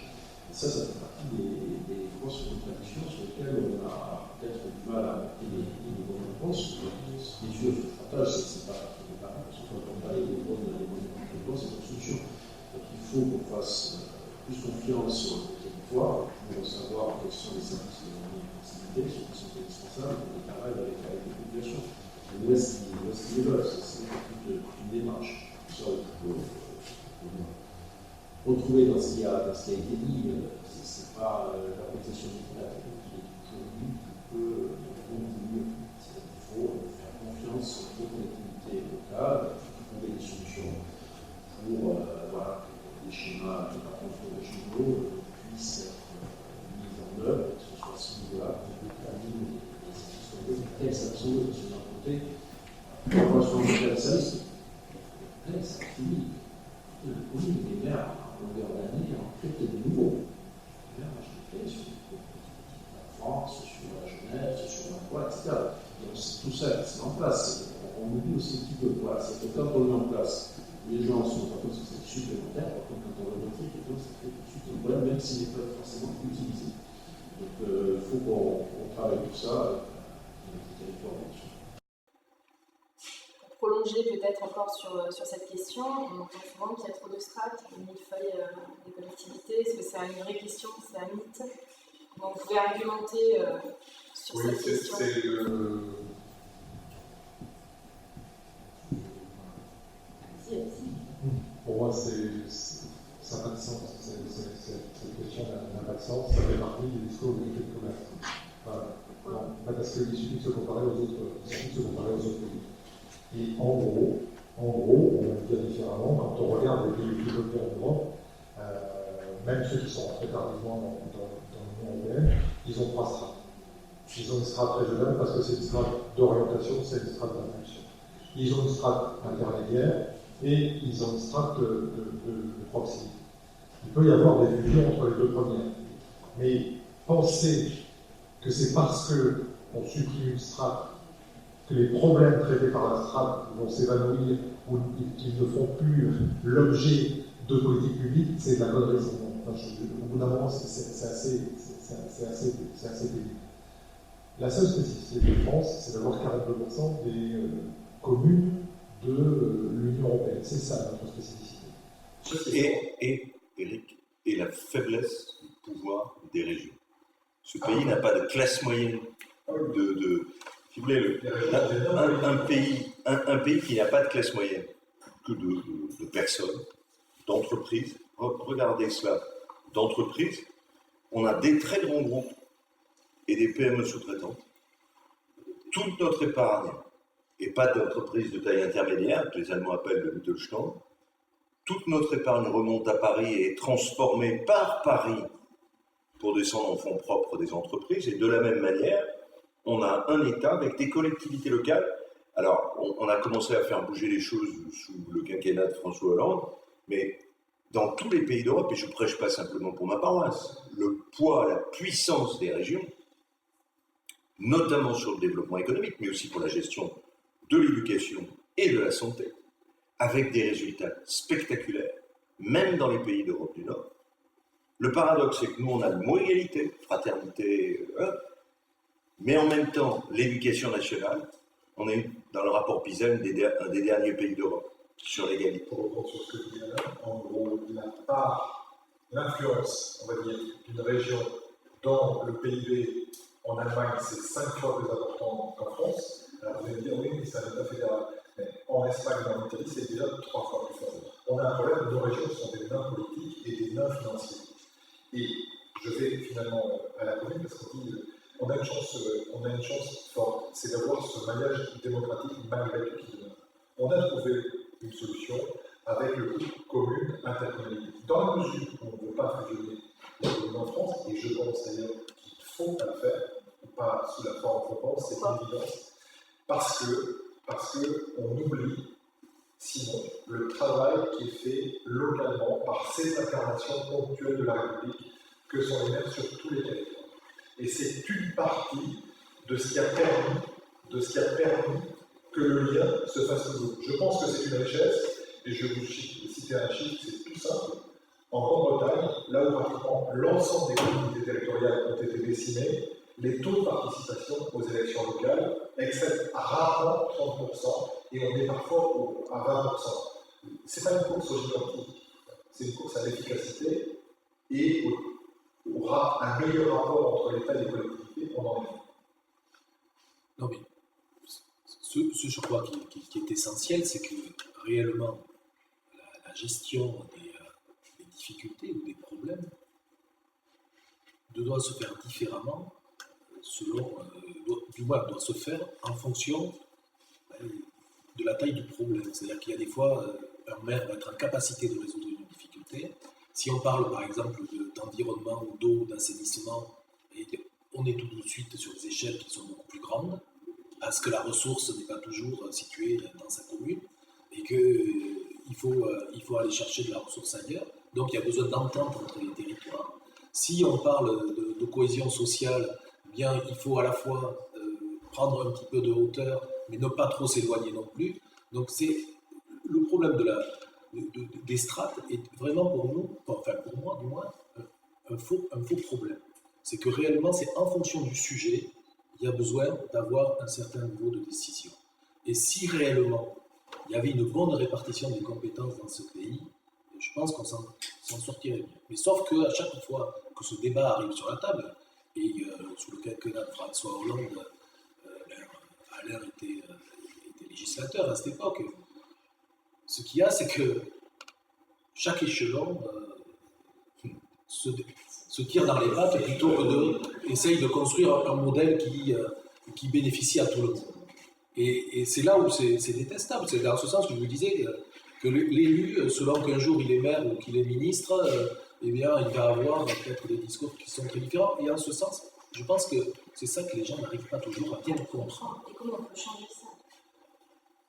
Et ça fait partie des grosses contradictions sur lesquelles on a peut-être du mal à apporter les bonnes réponses. Les yeux de partage, c'est pas parce qu'on ne pas les bonnes réponses, c'est une solution. Donc il faut qu'on fasse plus confiance sur le territoire pour savoir quels sont les services de proximité, ceux qui sont indispensables pour le travail avec les populations. Et où est-ce qu'ils veulent, c'est toute une démarche. Ça, il faut retrouver dans ce qui a été dit, c'est pas l'organisation du plat qui est aujourd'hui qui peut mieux. Il faut faire confiance aux collectivités locales, trouver des solutions pour que les schémas départementaux régionaux puissent être mis en œuvre, que ce soit à ce niveau-là, pour déterminer les institutions quelles actions sont d'un côté. Moi, je pense que ça, c'est fini. Oui, les maires, en longueur d'année, en fait, de nouveau. Les maires, je l'ai fait sur la France, sur la jeunesse, sur l'emploi, etc. Donc, tout ça qui se met en place. On oublie aussi un petit peu. Voilà, c'est que quand on le met en place, les gens sont par contre c'est supplémentaire. Par contre, quand on le retire, ça fait tout de suite un problème, même s'il n'est pas forcément utilisé. Donc, il faut qu'on travaille tout ça avec les territoires là-dessus. Prolonger peut-être encore sur cette question, on entend souvent qu'il y a trop de strates, de millefeuilles des collectivités. Est-ce que c'est une vraie question, c'est un mythe? Comment vous pouvez argumenter sur cette question? Pour moi, ça n'a pas de sens. Cette question n'a pas de sens. Ça fait partie du discours de l'unité de commerce. Voilà. Pas parce qu'il suffit de se comparer aux autres pays. Et en gros, on va le dire différemment, quand on regarde les pays plus développés en Europe, même ceux qui sont rentrés tardivement dans l'Union européenne, ils ont 3 strates. Ils ont une strate régionale parce que c'est une strate d'orientation, c'est une strate d'impulsion. Ils ont une strate intermédiaire et ils ont une strate de proximité. Il peut y avoir des fusions entre les deux premières. Mais penser que c'est parce qu'on supprime une strate que les problèmes traités par la strate vont s'évanouir ou qu'ils ne font plus l'objet de politiques publiques, c'est de la connerie. Au bout d'un moment, c'est assez pénible. La seule spécificité de France, c'est d'avoir 42% des communes de l'Union européenne. C'est ça notre spécificité. Et Eric, et la faiblesse du pouvoir des régions. Ce pays n'a pas de classe moyenne si vous voulez, un pays qui n'a pas de classe moyenne, que de personnes, d'entreprises. Regardez cela, d'entreprises. On a des très grands groupes et des PME sous-traitantes. Toute notre épargne, et pas d'entreprises de taille intermédiaire, que les Allemands appellent le Mittelstand, toute notre épargne remonte à Paris et est transformée par Paris pour descendre en fonds propres des entreprises. Et de la même manière, on a un État avec des collectivités locales. Alors, on a commencé à faire bouger les choses sous le quinquennat de François Hollande, mais dans tous les pays d'Europe, et je ne prêche pas simplement pour ma paroisse, le poids, la puissance des régions, notamment sur le développement économique, mais aussi pour la gestion de l'éducation et de la santé, avec des résultats spectaculaires, même dans les pays d'Europe du Nord. Le paradoxe, c'est que nous, on a le mot égalité, fraternité, mais en même temps, l'éducation nationale, on est dans le rapport PISA un des derniers pays d'Europe sur l'égalité. Pour reprendre sur ce que je disais là, en gros, l'influence, on va dire, d'une région dans le PIB En Allemagne, c'est 5 fois plus important qu'en France. Alors vous allez me dire, oui, mais c'est un État fédéral. Mais en Espagne et en Italie, c'est déjà 3 fois plus fort. On a un problème, nos régions sont des nains politiques et des nains financiers. Et je vais finalement à la commune parce qu'on dit, on a une chance forte, c'est d'avoir ce maillage démocratique malgré tout qui demeure. On a trouvé une solution avec le groupe commune intercommunalité. Dans la mesure où on ne veut pas fusionner les communes en France, et je pense d'ailleurs qu'il faut le faire, pas sous la forme qu'on pense, c'est une évidence, parce qu'on oublie, sinon, le travail qui est fait localement par ces incarnations ponctuelles de la République que sont les maires sur tous les territoires. Et c'est une partie de ce qui a permis que le lien se fasse toujours. Je pense que c'est une richesse, et je vais vous citer un chiffre, c'est tout simple. En Grande-Bretagne, là où pratiquement l'ensemble des communautés territoriales ont été décimées, les taux de participation aux élections locales excèdent rarement 30%, et on est parfois à 20%. Ce n'est pas une course au gigantique, c'est une course à l'efficacité, et aura un meilleur rapport entre l'État et les collectivités, on en est. Non mais, ce je crois qui est essentiel, c'est que réellement, la gestion des difficultés ou des problèmes doit se faire différemment, doit se faire en fonction de la taille du problème. C'est-à-dire qu'il y a des fois, un maire va être en capacité de résoudre une difficulté. Si on parle par exemple d'environnement ou d'eau, d'assainissement, on est tout de suite sur des échelles qui sont beaucoup plus grandes, parce que la ressource n'est pas toujours située dans sa commune, et qu'il faut aller chercher de la ressource ailleurs. Donc il y a besoin d'entente entre les territoires. Si on parle de cohésion sociale, eh bien, il faut à la fois prendre un petit peu de hauteur, mais ne pas trop s'éloigner non plus. Donc c'est le problème des strates est vraiment pour nous, enfin pour moi du moins, un faux problème. C'est que réellement, c'est en fonction du sujet, il y a besoin d'avoir un certain niveau de décision. Et si réellement il y avait une bonne répartition des compétences dans ce pays, je pense qu'on s'en sortirait bien. Mais sauf qu'à chaque fois que ce débat arrive sur la table, et sous le quinquennat de François Hollande, Alain était législateur à cette époque, ce qu'il y a, c'est que chaque échelon se tire dans les pattes plutôt que d'essayer de construire un modèle qui bénéficie à tout le monde. Et c'est là où c'est détestable. C'est dans ce sens que je vous disais que l'élu, selon qu'un jour il est maire ou qu'il est ministre, eh bien, il va avoir peut-être des discours qui sont très différents. Et en ce sens, je pense que c'est ça que les gens n'arrivent pas toujours à bien comprendre. Et comment on peut changer ça?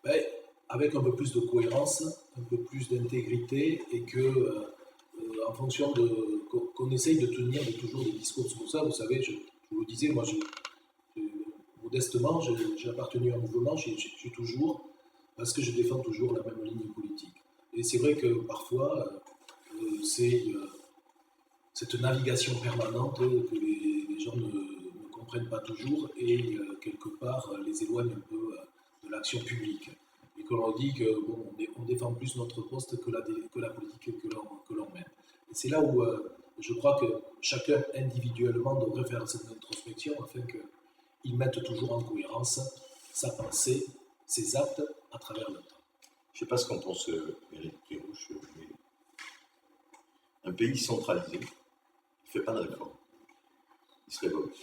Ben, avec un peu plus de cohérence, un peu plus d'intégrité, et que, en fonction qu'on essaye de tenir toujours des discours sur ça. Vous savez, je vous le disais, moi, modestement, j'ai appartenu à un mouvement, j'ai toujours, parce que je défends toujours la même ligne politique. Et c'est vrai que parfois, c'est cette navigation permanente que les gens ne comprennent pas toujours, et quelque part les éloigne un peu de l'action publique. Et que l'on dit que bon, on défend plus notre poste que la politique que l'on mène. Et c'est là où je crois que chacun individuellement devrait faire cette introspection afin qu'il mette toujours en cohérence sa pensée, ses actes à travers le temps. Je ne sais pas ce qu'en pense Éric Kerrouche, mais un pays centralisé ne fait pas de réforme. Il se révolte.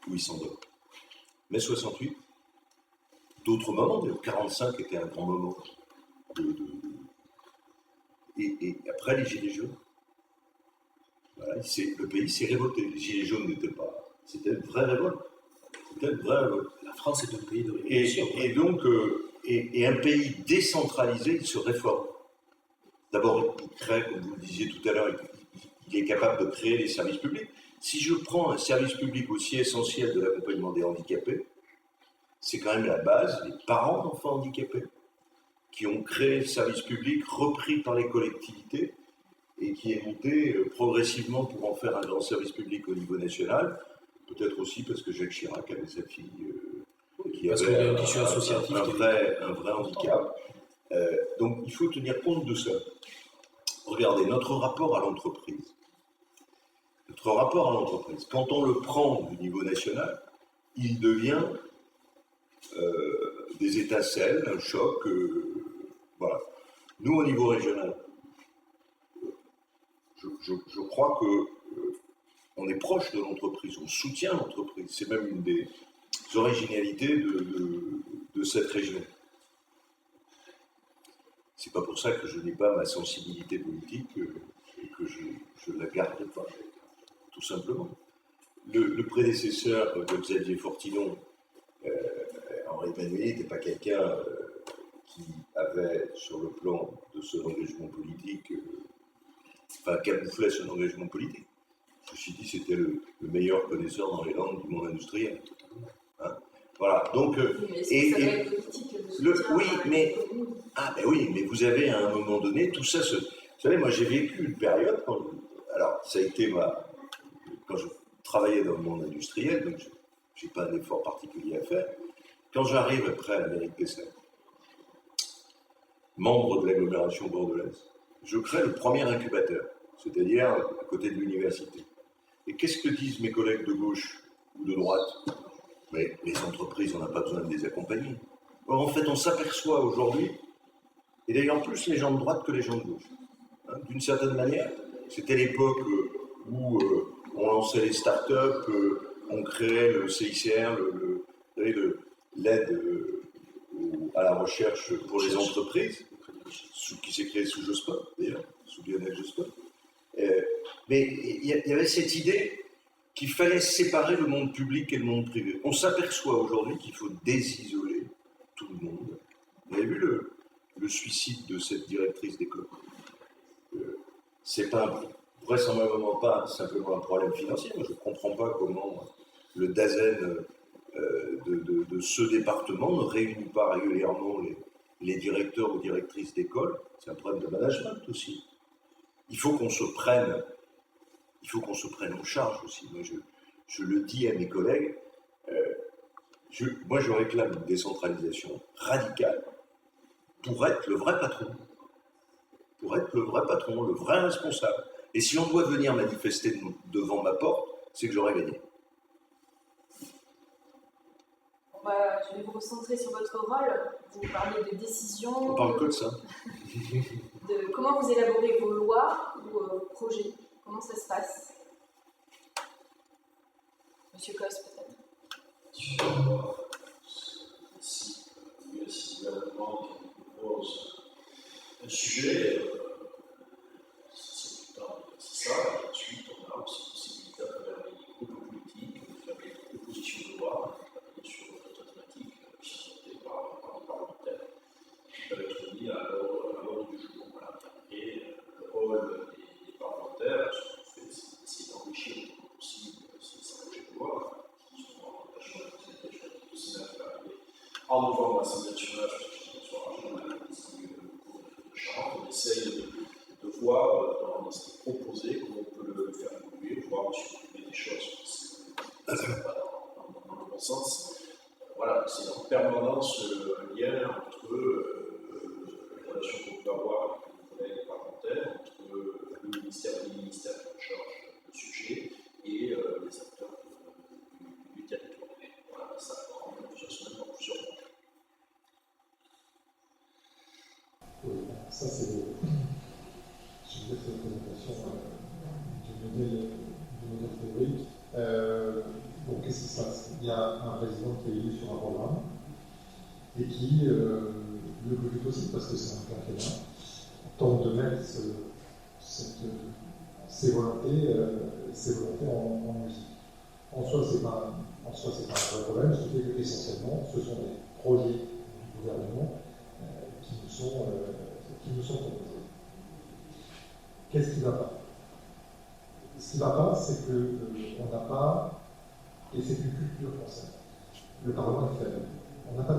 Ou il s'endort. Mais 68, d'autres moments, 45 était un grand moment. Et après les Gilets jaunes, voilà, le pays s'est révolté. Les Gilets jaunes n'étaient pas... C'était une vraie révolte. La France est un pays de révolution. Et donc, un pays décentralisé, il se réforme. D'abord, il crée, comme vous le disiez tout à l'heure, il est capable de créer des services publics. Si je prends un service public aussi essentiel de l'accompagnement des handicapés, c'est quand même la base, les parents d'enfants handicapés, qui ont créé le service public, repris par les collectivités, et qui est monté progressivement pour en faire un grand service public au niveau national. Peut-être aussi parce que Jacques Chirac avait sa fille qui avait un vrai handicap. Donc il faut tenir compte de ça. Regardez, notre rapport à l'entreprise. notre rapport à l'entreprise. Quand on le prend du niveau national, il devient des étincelles, un choc. Voilà. Nous, au niveau régional, je crois que on est proche de l'entreprise, on soutient l'entreprise. C'est même une des originalités de cette région. C'est pas pour ça que je n'ai pas ma sensibilité politique et que je la garde pas, tout simplement. Le prédécesseur de Xavier Fortillon, Henri Emmanuel, n'était pas quelqu'un qui avait, sur le plan de son engagement politique, camouflait son engagement politique. Ceci dit, c'était le meilleur connaisseur dans les langues du monde industriel. Hein, voilà. Donc, mais ça doit être politique de soutien oui, mais vous avez à un moment donné tout ça. Vous savez, moi j'ai vécu une période alors ça a été quand je travaillais dans le monde industriel, donc je n'ai pas un effort particulier à faire. Quand j'arrive après à la mairie de Pessel, membre de l'agglomération bordelaise, je crée le premier incubateur, c'est-à-dire à côté de l'université. Et qu'est-ce que disent mes collègues de gauche ou de droite? Mais les entreprises, on n'a pas besoin de les accompagner. Or, en fait, on s'aperçoit aujourd'hui, et d'ailleurs plus les gens de droite que les gens de gauche. Hein, d'une certaine manière, c'était l'époque où on lançait les startups, on créait le CICR, l'aide à la recherche pour les entreprises, qui s'est créé sous Jospin, d'ailleurs, sous Lionel Jospin. Mais il y avait cette idée qu'il fallait séparer le monde public et le monde privé. On s'aperçoit aujourd'hui qu'il faut désisoler tout le monde. Vous avez vu le suicide de cette directrice d'école. C'est pas vraisemblablement pas simplement un problème financier. Moi, je ne comprends pas comment le DAZEN de ce département ne réunit pas régulièrement les directeurs ou directrices d'école. C'est un problème de management aussi. Il faut qu'on se prenne en charge aussi. Moi, je le dis à mes collègues, moi je réclame une décentralisation radicale pour être le vrai patron. Pour être le vrai patron, le vrai responsable. Et si on doit venir manifester devant ma porte, c'est que j'aurai gagné. Je vais vous recentrer sur votre rôle. Vous parlez de décision. On parle que de ça. De comment vous élaborez vos lois ou projets. Comment ça se passe? Monsieur Cos, peut-être. Si le gouvernement propose un sujet, c'est ça, et ensuite on a aussi possibilité à travers les groupes politiques de faire des propositions de loi sur d'autres thématiques qui sont votées par les parlementaires, qui peuvent être mis à l'ordre du jour. Voilà. Et le rôle des parlementaires, ce qu'on fait, c'est d'essayer d'enrichir le plus possible ces projets de loi qui sont en relation avec les élections du Sénat qui va arriver en novembre à l'Assemblée nationale, soit régionale, de Charente. On essaye de voir dans ce qui est proposé comment on peut le faire évoluer, voir supprimer des choses qui ne vont pas dans le bon sens. Voilà, c'est en permanence un lien entre les relations qu'on peut avoir avec nos collègues parlementaires, entre le ministère et les ministères qui en charge le sujet et les acteurs du territoire. Voilà, ça prend plusieurs semaines, plusieurs mois. Oui, ça c'est je vous laisse la présentation du modèle théorique. Donc qu'est-ce qui se passe? Il y a un président qui est élu sur un programme et qui, le plus vite possible, parce que c'est un quinquennat, tente de mettre ses volontés en musique. En soi, c'est pas un vrai problème, ce qui fait que essentiellement, ce sont des projets du gouvernement qui nous sont proposés. Qu'est-ce qui ne va pas? Ce qui ne va pas, c'est qu'on n'a pas, et c'est une culture française. Le Parlement est faible. On n'a pas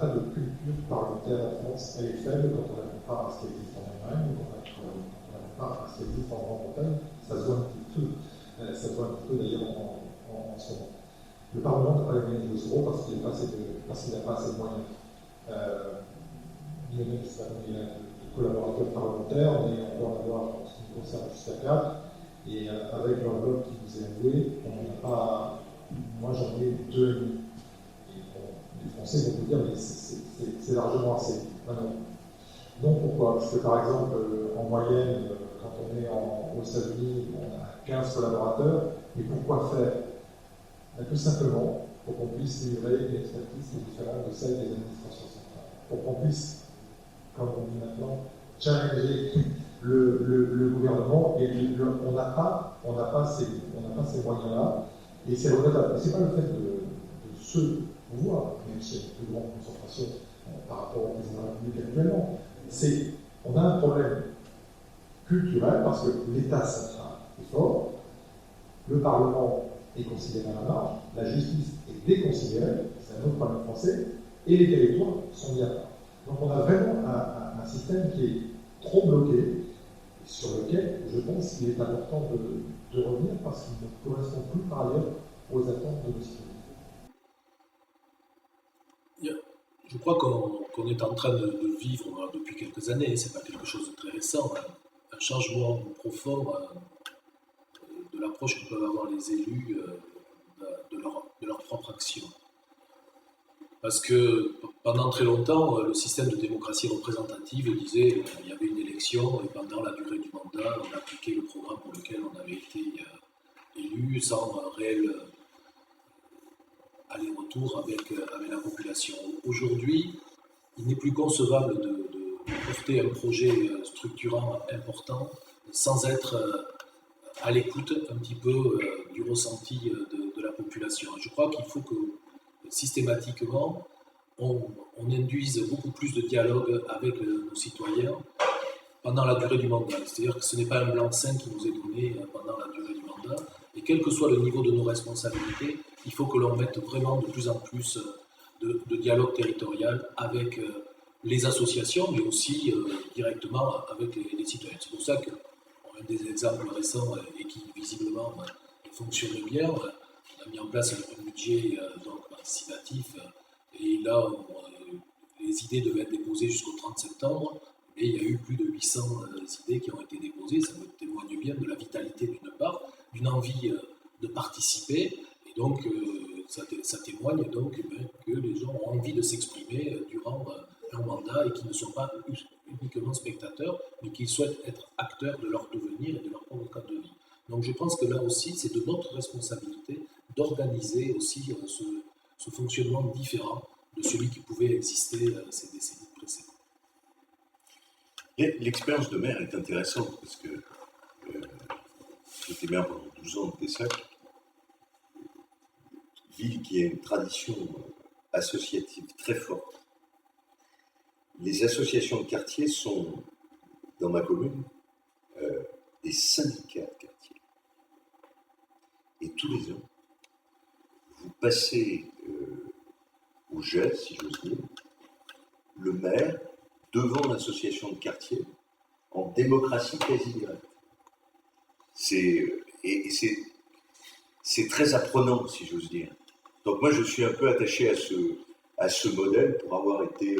de culture parlementaire en France. Elle est faible quand on la compare à ce qui existe en Allemagne, ou quand on la compare à ce qui existe en Grande-Bretagne. Ça se voit un petit peu d'ailleurs en ce moment. Le Parlement n'a pas les moyens de l'euro parce qu'il n'a pas assez de moyens. Lionel, il a de collaborateurs parlementaires, mais on peut en avoir en ce qui nous concerne jusqu'à 4. Et avec l'enveloppe qui vous est allouée, on n'a pas. Moi, j'en ai 2,5. Les Français vont vous dire, mais c'est largement assez. Non, pourquoi? Parce que par exemple, en moyenne, quand on est aux États-Unis, on a 15 collaborateurs. Et pourquoi faire? Tout simplement pour qu'on puisse livrer une expertise qui est différente de celle des administrations centrales. Pour qu'on puisse, comme on dit maintenant, challenger le gouvernement. Et on n'a pas ces moyens-là. Et c'est regrettable. Ce n'est pas le fait de ce pouvoir, même s'il y a une plus grande concentration par rapport au président de la République actuellement. On a un problème culturel parce que l'État central est fort, le Parlement est considéré à la marge, la justice est déconsidérée, c'est un autre problème français, et les territoires sont mis à part. Donc on a vraiment un système qui est trop bloqué, sur lequel je pense qu'il est important de revenir parce qu'il ne correspond plus par ailleurs aux attentes de nos citoyens. Je crois qu'on est en train de vivre depuis quelques années, c'est pas quelque chose de très récent, un changement profond de l'approche que peuvent avoir les élus de leur propre action. Parce que pendant très longtemps, le système de démocratie représentative disait qu'il y avait une élection et pendant la durée du mandat, on appliquait le programme pour lequel on avait été élu sans réel aller-retour avec la population. Aujourd'hui, il n'est plus concevable de porter un projet structurant important sans être à l'écoute un petit peu du ressenti de la population. Je crois qu'il faut que systématiquement, on induise beaucoup plus de dialogue avec nos citoyens pendant la durée du mandat. C'est-à-dire que ce n'est pas un blanc-seing qui nous est donné pendant la durée du mandat. Et quel que soit le niveau de nos responsabilités, il faut que l'on mette vraiment de plus en plus de dialogue territorial avec les associations, mais aussi directement avec les citoyens. C'est pour ça qu'un des exemples récents et qui visiblement fonctionne bien, on a mis en place un budget donc participatif, et là, les idées devaient être déposées jusqu'au 30 septembre, et il y a eu plus de 800 idées qui ont été déposées. Ça me témoigne bien de la vitalité d'une part, d'une envie de participer, et donc ça témoigne donc que les gens ont envie de s'exprimer durant un mandat et qui ne sont pas uniquement spectateurs, mais qui souhaitent être acteurs de leur devenir et de leur propre cadre de vie. Donc je pense que là aussi, c'est de notre responsabilité d'organiser aussi ce fonctionnement différent de celui qui pouvait exister ces décennies précédentes. L'expérience de maire est intéressante parce que j'étais maire pendant 12 ans de Pessac, ville qui a une tradition associative très forte. Les associations de quartier sont, dans ma commune, des syndicats de quartier. Et tous les ans, vous passez au jet, si j'ose dire, le maire devant l'association de quartier en démocratie quasi directe. C'est très apprenant, si j'ose dire. Donc moi, je suis un peu attaché à ce modèle pour avoir été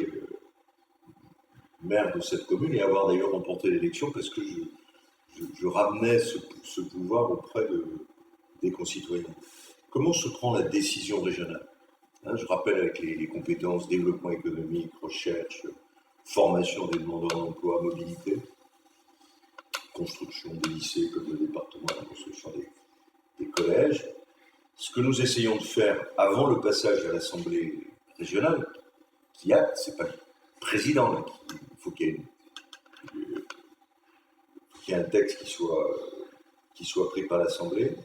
maire de cette commune et avoir d'ailleurs remporté l'élection parce que je ramenais ce pouvoir auprès des concitoyens. Comment se prend la décision régionale? Je rappelle avec les compétences développement économique, recherche, formation des demandeurs d'emploi, mobilité, construction des lycées comme le département, la construction des collèges. Ce que nous essayons de faire avant le passage à l'Assemblée régionale, c'est pas le président, là, il faut qu'il y ait un texte qui soit pris par l'Assemblée.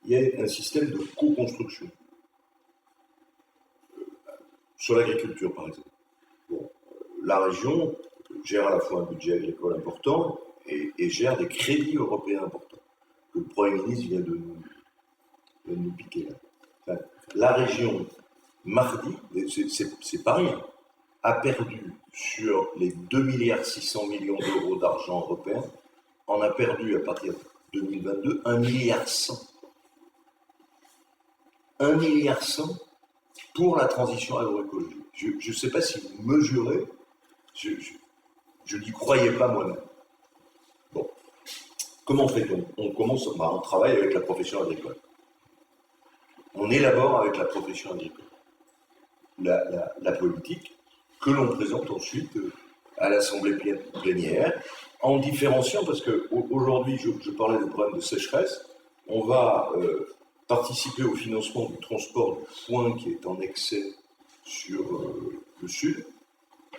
Il y a un système de co-construction. Sur l'agriculture, par exemple. Bon, la région gère à la fois un budget agricole important et gère des crédits européens importants, que le Premier ministre vient de nous piquer là. Enfin, la région, mardi, c'est pas rien, a perdu sur les 2,6 milliards d'euros d'argent européen, en a perdu à partir de 2022 1,1 milliard. 1,1 milliard pour la transition agroécologique. Je ne sais pas si vous mesurez, je n'y croyais pas moi-même. Bon. Comment fait-on? On travaille avec la profession agricole. On élabore avec la profession agricole la politique que l'on présente ensuite à l'Assemblée plénière, en différenciant, parce qu'aujourd'hui, je parlais de problème de sécheresse, on va participer au financement du transport du foin qui est en excès sur le sud,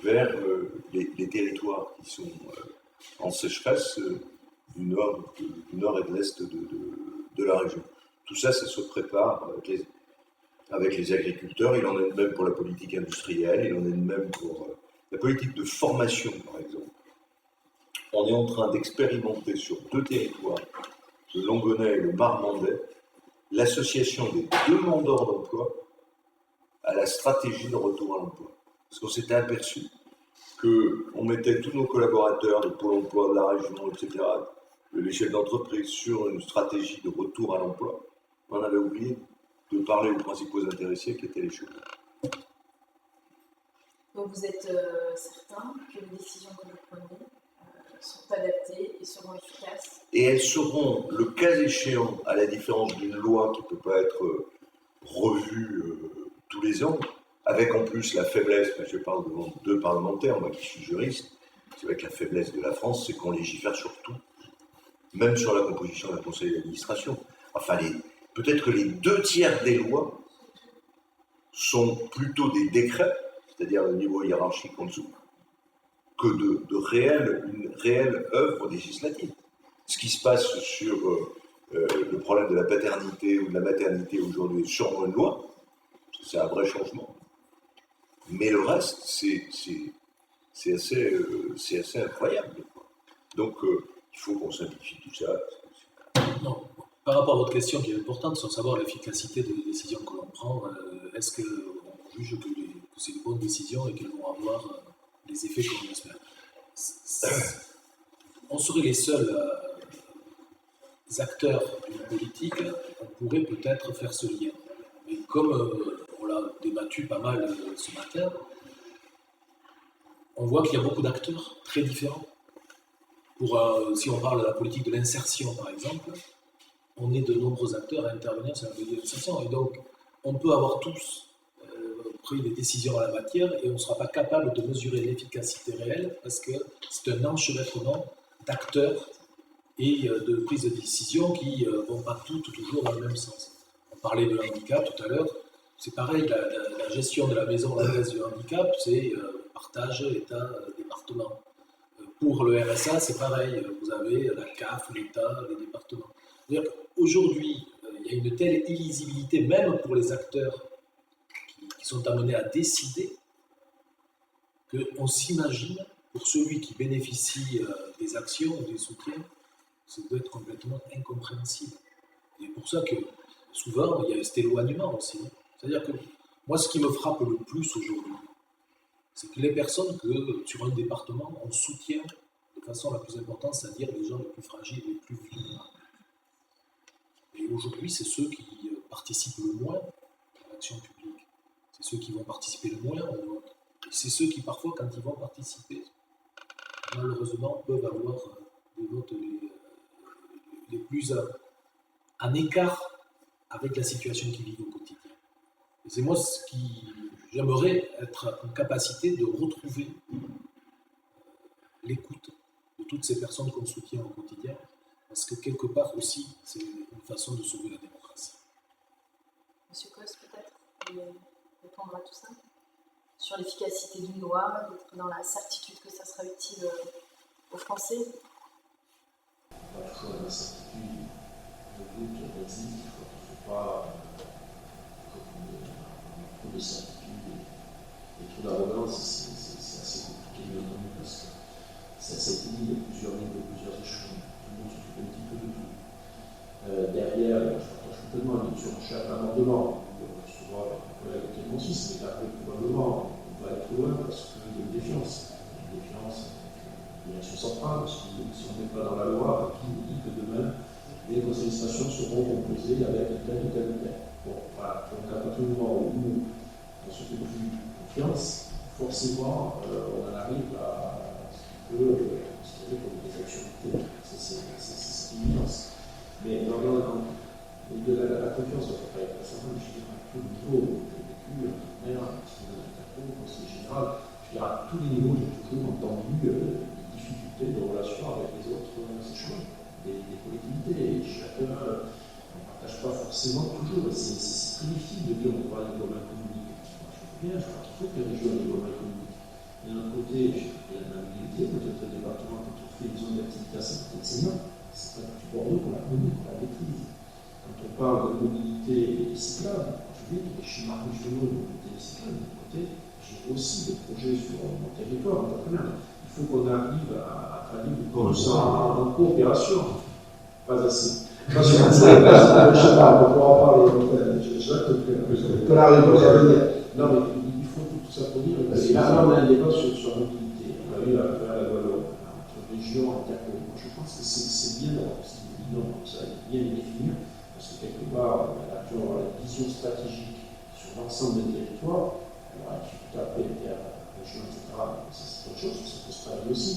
vers les territoires qui sont en sécheresse du nord et de l'est de la région. Tout ça, ça se prépare avec les agriculteurs. Il en est de même pour la politique industrielle, il en est de même pour la politique de formation, par exemple. On est en train d'expérimenter sur 2 territoires, le Longonais et le Marmandais, l'association des demandeurs d'emploi à la stratégie de retour à l'emploi. Parce qu'on s'était aperçu qu'on mettait tous nos collaborateurs, le Pôle emploi de la région, etc., les chefs d'entreprise, sur une stratégie de retour à l'emploi. On avait oublié de parler aux principaux intéressés qui étaient les chômeurs. Donc vous êtes certain que les décisions que vous prenez sont adaptées et seront efficaces? Et elles seront, le cas échéant, à la différence d'une loi qui ne peut pas être revue tous les ans, avec en plus la faiblesse, je parle devant 2 parlementaires, moi qui suis juriste, c'est vrai que la faiblesse de la France, c'est qu'on légifère sur tout, même sur la composition d'un conseil d'administration. Enfin, peut-être que les 2/3 des lois sont plutôt des décrets, c'est-à-dire le niveau hiérarchique en dessous, que une réelle œuvre législative. Ce qui se passe sur le problème de la paternité ou de la maternité aujourd'hui est sûrement une loi, c'est un vrai changement. Mais le reste, c'est assez incroyable. Donc, il faut qu'on simplifie tout ça. Non. Par rapport à votre question qui est importante, sur savoir l'efficacité des décisions que l'on prend, est-ce qu'on juge que c'est une bonne décision et qu'elles vont avoir les effets qu'on espère? On serait les seuls acteurs d'une politique, on pourrait peut-être faire ce lien. Mais comme on l'a débattu pas mal ce matin, on voit qu'il y a beaucoup d'acteurs très différents. Si on parle de la politique de l'insertion, par exemple, on est de nombreux acteurs à intervenir sur la politique de l'insertion. Et donc, on peut avoir tous pris des décisions en la matière et on ne sera pas capable de mesurer l'efficacité réelle parce que c'est un enchevêtrement d'acteurs et de prises de décision qui ne vont pas toutes toujours dans le même sens. On parlait de handicap tout à l'heure, c'est pareil, la gestion de la maison hollandaise du handicap, c'est partage État-département. Pour le RSA, c'est pareil, vous avez la CAF, l'État, les départements. C'est-à-dire qu'aujourd'hui, il y a une telle illisibilité, même pour les acteurs qui sont amenés à décider, qu'on s'imagine, pour celui qui bénéficie des actions ou des soutiens, ça doit être complètement incompréhensible. Et pour ça que souvent, il y a cet éloignement aussi. C'est-à-dire que moi, ce qui me frappe le plus aujourd'hui, c'est que les personnes que, sur un département, on soutient de façon la plus importante, c'est-à-dire les gens les plus fragiles, les plus vulnérables. Et aujourd'hui, c'est ceux qui participent le moins à l'action publique. C'est ceux qui vont participer le moins au vote. C'est ceux qui, parfois, quand ils vont participer, malheureusement, peuvent avoir des votes les plus en écart avec la situation qu'ils vivent au quotidien. Et c'est moi ce qui... J'aimerais être en capacité de retrouver l'écoute de toutes ces personnes qu'on soutient au quotidien, parce que quelque part aussi, c'est une façon de sauver la démocratie. Monsieur Cos, peut-être, vous voulez répondre à tout ça? Sur l'efficacité d'une loi, d'être dans la certitude que ça sera utile aux Français? Pas toujours la certitude, le doute, le récit, il ne faut pas trop de certitude et trop d'arrogance, c'est assez compliqué bien entendu parce que cette ligne, il y a plusieurs lignes, plusieurs échelons, tout le monde s'occupe un petit peu de tout. Derrière, je partage complètement sur chaque amendement, souvent avec mon collègue qui est consiste, mais qu'après probablement on va aller trop loin parce qu'il y a une défiance. Une défiance avec la direction centrale, parce que si on n'est pas dans la loi, qui nous dit que demain les conseils d'administration seront composés avec tel ou tel ou tel. Bon, voilà. Donc à partir du moment où on se fait plus confiance, forcément on en arrive à ce qui peut se trouver comme des actions. C'est ce qui à tous les niveaux. J'ai vécu maire, président d'interco, conseiller général, je veux dire, à tous les niveaux, j'ai toujours entendu des difficultés de relation avec les autres échelons des collectivités. Et chacun, on ne partage pas forcément toujours. C'est très difficile de dire on parle de développement économique. Je crois qu'il faut que les régions aient un développement économique. D'un côté, il y a la mobilité, peut-être le département, quand on fait des zones d'activité à 50 seniors, c'est pas du Bordeaux qu'on la connaît, qu'on la maîtrise. Quand on parle de mobilité cyclable, je dis que chez Marc Michelot, de mobilité cyclable, d'un côté, j'ai aussi des projets sur mon territoire, il faut qu'on arrive à travailler tout ça en coopération. Pas assez. Je sais pas, on pourra en parler. Non, mais il faut tout ça pour dire. Parce que là, on a un débat sur la mobilité. On a eu à faire la Guadeloupe, entre régions, interco. Je pense que c'est bien d'avoir ces bilans comme ça, bien les définir, parce que quelque part, on a toujours la vision stratégique sur l'ensemble des territoires. Alors, il faut tout à fait région, etc. Ça, c'est autre chose, ça peut se faire aussi.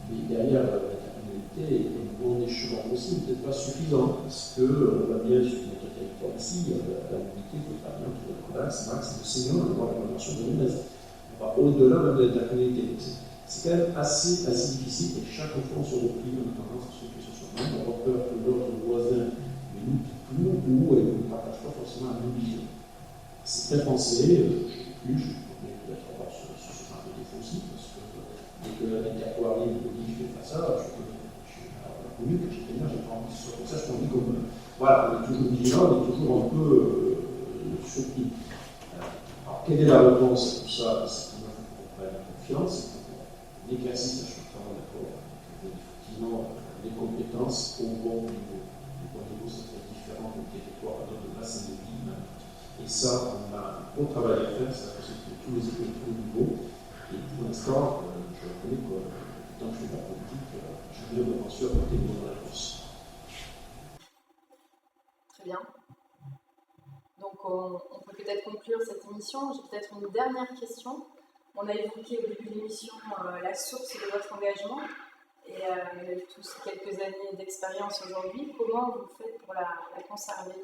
Mais derrière, l'intercommunalité est un bon échelon aussi, peut-être pas suffisant, parce qu'on va bien sur notre territoire ici, la mobilité peut faire bien entre le Max, le Seigneur, le droit de la convention de l'UNES. On va au-delà même de l'intercommunalité. C'est quand même assez difficile, et chaque fois on se replie, on a tendance à se sur soi-même, on a peur que l'autre voisin ne nous pique plus, ou ne partage pas forcément la même vision. C'est très français, je pourrais peut-être avoir ce genre de défaut aussi, parce que dès que l'interco arrive, me dit je fais pas ça, je la commune, que j'ai bien, j'ai pas envie que ce soit comme ça, je m'en dis comme. Voilà, on est toujours vigilant, on est toujours un peu surpris. Alors, quelle est la réponse à tout ça? C'est qu'il faut qu'on prenne confiance, il faut qu'on éclaircisse, je suis totalement d'accord, effectivement, les compétences au bon niveau. Le bon niveau, ça peut être différent d'un territoire à d'autres bassins de vie. Et ça, on a un gros travail à faire, ça concerne tous les écoles, tous les niveaux. Et pour l'instant, je reconnais que tant que je fais de la politique, j'ai bien de penser à apporter une bonne réponse. Très bien. Donc, on peut peut-être conclure cette émission. J'ai peut-être une dernière question. On a évoqué au début de l'émission la source de votre engagement et tous ces quelques années d'expérience aujourd'hui. Comment vous faites pour la conserver?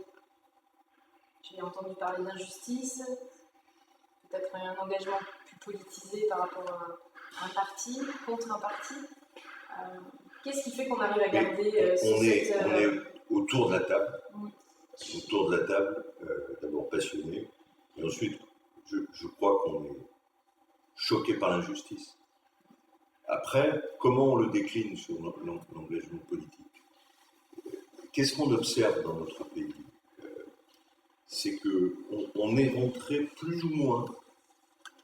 J'ai entendu parler d'injustice, peut-être un engagement plus politisé par rapport à un parti, contre un parti. Qu'est-ce qui fait qu'on arrive à garder on est autour de la table. Autour de la table, d'abord passionné, et ensuite, je crois qu'on est choqué par l'injustice. Après, comment on le décline sur l'engagement politique? Qu'est-ce qu'on observe dans notre pays? C'est qu'on est rentré plus ou moins,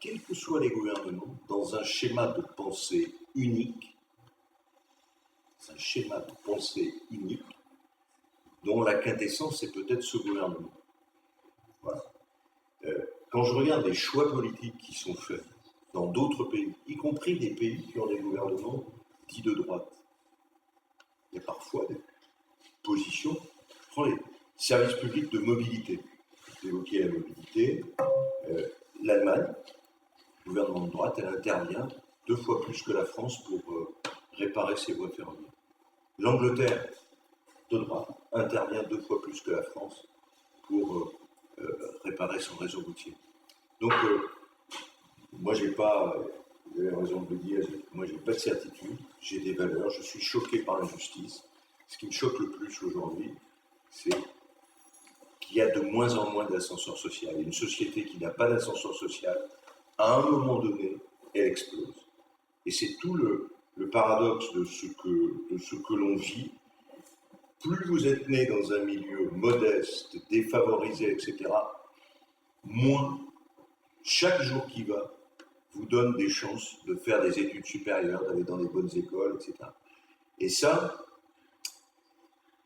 quels que soient les gouvernements, dans un schéma de pensée unique, dont la quintessence est peut-être ce gouvernement. Voilà. Quand je regarde les choix politiques qui sont faits dans d'autres pays, y compris des pays qui ont des gouvernements dits de droite, il y a parfois des positions. Je prends les services publics de mobilité. Vous évoquiez la mobilité. L'Allemagne, gouvernement de droite, elle intervient 2 fois plus que la France pour réparer ses voies ferroviaires. L'Angleterre, de droite, intervient 2 fois plus que la France pour réparer son réseau routier. Donc, moi, j'ai pas, vous avez raison de le dire, moi, j'ai pas de certitude, j'ai des valeurs, je suis choqué par l'injustice. Ce qui me choque le plus aujourd'hui, c'est qu'il y a de moins en moins d'ascenseur social. Une société qui n'a pas d'ascenseur social, à un moment donné, elle explose. Et c'est tout le paradoxe de ce que l'on vit. Plus vous êtes né dans un milieu modeste, défavorisé, etc., moins, chaque jour qui va, vous donne des chances de faire des études supérieures, d'aller dans des bonnes écoles, etc. Et ça,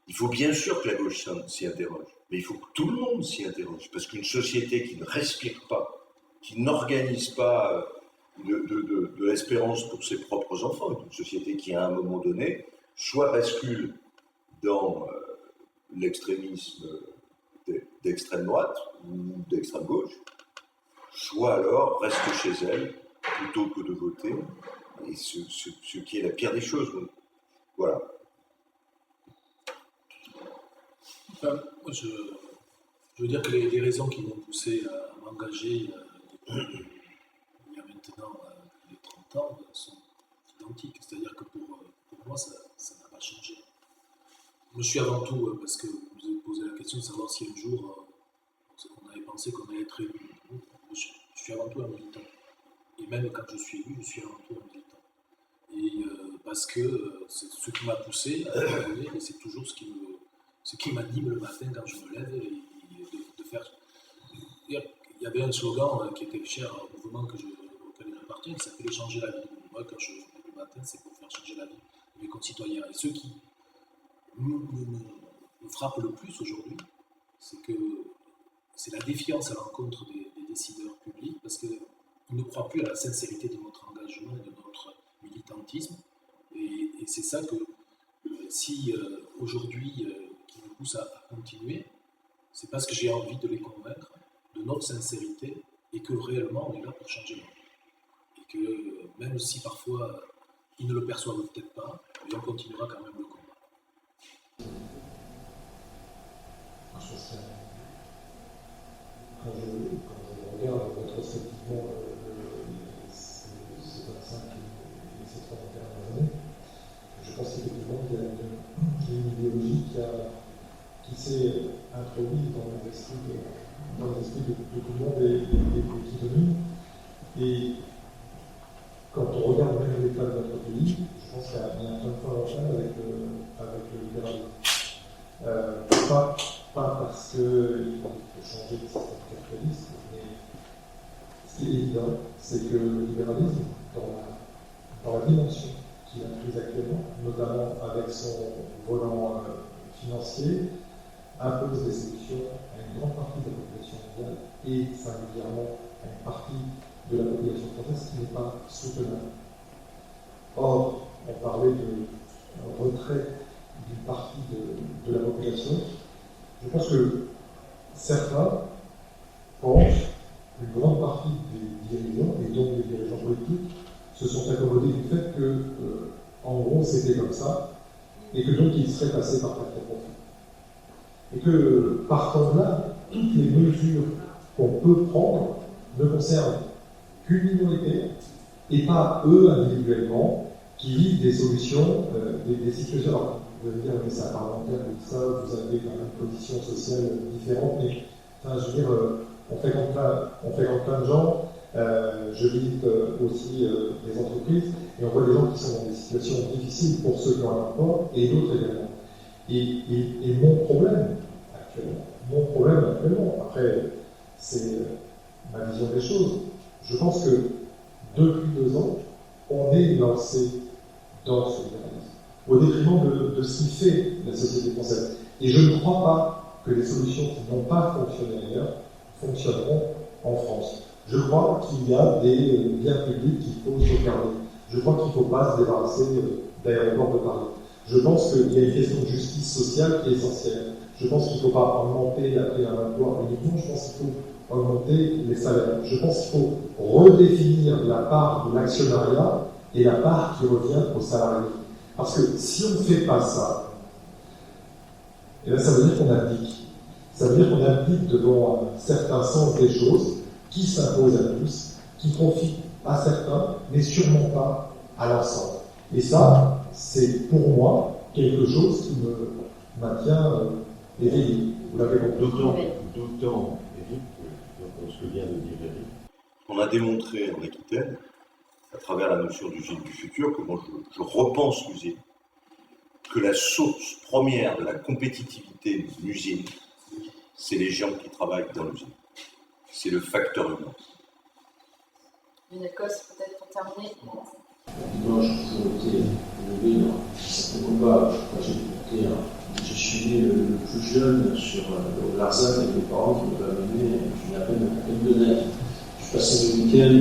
il faut bien sûr que la gauche s'y interroge, mais il faut que tout le monde s'y interroge, parce qu'une société qui ne respire pas, qui n'organise pas de l'espérance pour ses propres enfants, une société qui, à un moment donné, soit bascule dans l'extrémisme d'extrême droite ou d'extrême gauche, soit alors reste chez elle plutôt que de voter, et ce qui est la pire des choses. Donc, voilà. Enfin, Je veux dire que les raisons qui m'ont poussé à m'engager il y a maintenant les 30 ans sont identiques. C'est-à-dire que pour moi, ça n'a pas changé. Je suis avant tout, parce que vous avez posé la question de savoir si un jour on avait pensé qu'on allait être élu. Je suis avant tout un militant. Et même quand je suis élu, je suis avant tout un militant. Et parce que c'est ce qui m'a poussé à donner, et c'est toujours ce qui m'anime le matin quand je me lève, et de faire. Il y avait un slogan qui était cher au mouvement auquel j'appartiens, qui s'appelait changer la vie. Moi, quand je me lève le matin, c'est pour faire changer la vie de mes concitoyens. Et ceux qui me frappent le plus aujourd'hui, c'est la défiance à l'encontre des décideurs publics, parce qu'ils ne croient plus à la sincérité de notre engagement et de notre militantisme. Et c'est ça que, si aujourd'hui, qui me pousse à continuer, c'est parce que j'ai envie de les convaincre de notre sincérité et que réellement on est là pour changer le monde. Et que même si parfois ils ne le perçoivent peut-être pas, mais on continuera quand même le combat. Quand je regarde rétrospectivement ces 25 et ces 30 dernières années, je pense qu'effectivement qu'il y a une idéologie qui s'est introduite dans l'esprit de tout le monde et qui domine. Et quand on regarde même l'état de notre pays, je pense qu'il y a un point fondamental avec le libéralisme. Pas parce qu'il faut changer le système capitaliste, mais ce qui est évident, c'est que le libéralisme, dans la dimension qu'il a prise actuellement, notamment avec son volant financier, impose des solutions à une grande partie de la population mondiale et singulièrement à une partie de la population française qui n'est pas soutenable. Or, on parlait de retrait d'une partie de la population. Je pense que certains pensent qu'une grande partie des dirigeants, et donc des dirigeants politiques, se sont accommodés du fait que, en gros, c'était comme ça, et que donc ils seraient passés par perte de profit. Et que, partant de là, toutes les mesures qu'on peut prendre ne concernent qu'une minorité, et pas eux individuellement, qui vivent des solutions, des situations. Alors, vous allez dire, mais c'est un parlementaire, ça, vous avez quand même une position sociale différente, mais enfin, je veux dire, on fréquente plein de gens, je visite aussi des entreprises, et on voit des gens qui sont dans des situations difficiles pour ceux qui ont un emploi, et d'autres également. Et mon problème actuellement, après, c'est ma vision des choses, je pense que depuis 2 ans, on est lancé dans ce libéralisme, au détriment de ce qui fait la société française. Et je ne crois pas que les solutions qui n'ont pas fonctionné ailleurs fonctionneront en France. Je crois qu'il y a des biens publics qu'il faut sauvegarder. Je crois qu'il ne faut pas se débarrasser d'aéroports de Paris. Je pense qu'il y a une question de justice sociale qui est essentielle. Je pense qu'il ne faut pas augmenter après un emploi uniquement, je pense qu'il faut augmenter les salaires. Je pense qu'il faut redéfinir la part de l'actionnariat et la part qui revient aux salariés. Parce que si on ne fait pas ça, eh bien, ça veut dire qu'on abdique. Ça veut dire qu'on abdique devant un certain sens des choses qui s'impose à tous, qui profite à certains, mais sûrement pas à l'ensemble. Et ça, c'est pour moi quelque chose qui me maintient éveillé. Vous l'avez compris. D'autant, Éric, dans ce que vient de dire Éric, on a démontré en Aquitaine, à travers la notion d'usine du futur, que moi je repense l'usine, que la source première de la compétitivité d'une usine, c'est les gens qui travaillent dans l'usine. C'est le facteur humain. Une Écosse, peut-être pour terminer. Moi, j'ai toujours été élevé dans certains combats. Je suis né le plus jeune sur le Larzac avec mes parents qui m'ont amené, je n'ai à peine de naître. Je passais le week-end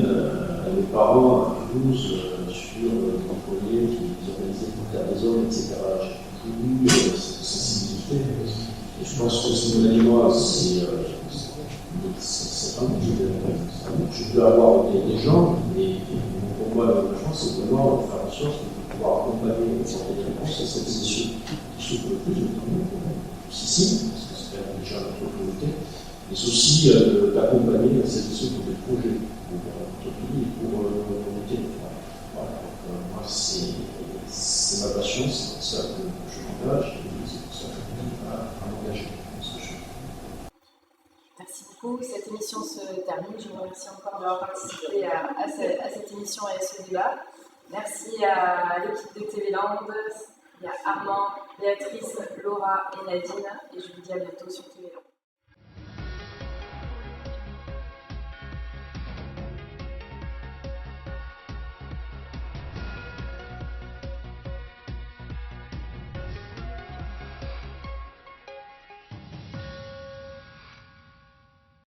avec mes parents à Toulouse sur des employés qui organisaient pour faire des hommes, etc. J'ai toujours eu cette sensibilité. Et je pense que ce modèle-là, c'est un que je peux avoir des gens, mais pour moi, l'engagement, c'est vraiment de faire en sorte de pouvoir accompagner les santé de réponse à cette session qui souffre le plus, notamment ici, parce que c'est déjà notre communauté, mais aussi d'accompagner cette gestion de projets pour notre pays et pour nos territoires. Voilà, donc, moi, c'est ma passion, c'est pour ça que je m'engage et c'est pour ça que je continue à m'engager dans ce chemin. Merci beaucoup. Cette émission se termine. Je vous remercie encore d'avoir participé à cette émission et à ce débat. Merci à l'équipe de TV Land. Il y a Armand, Béatrice, Laura et Nadine. Et je vous dis à bientôt sur TV Land.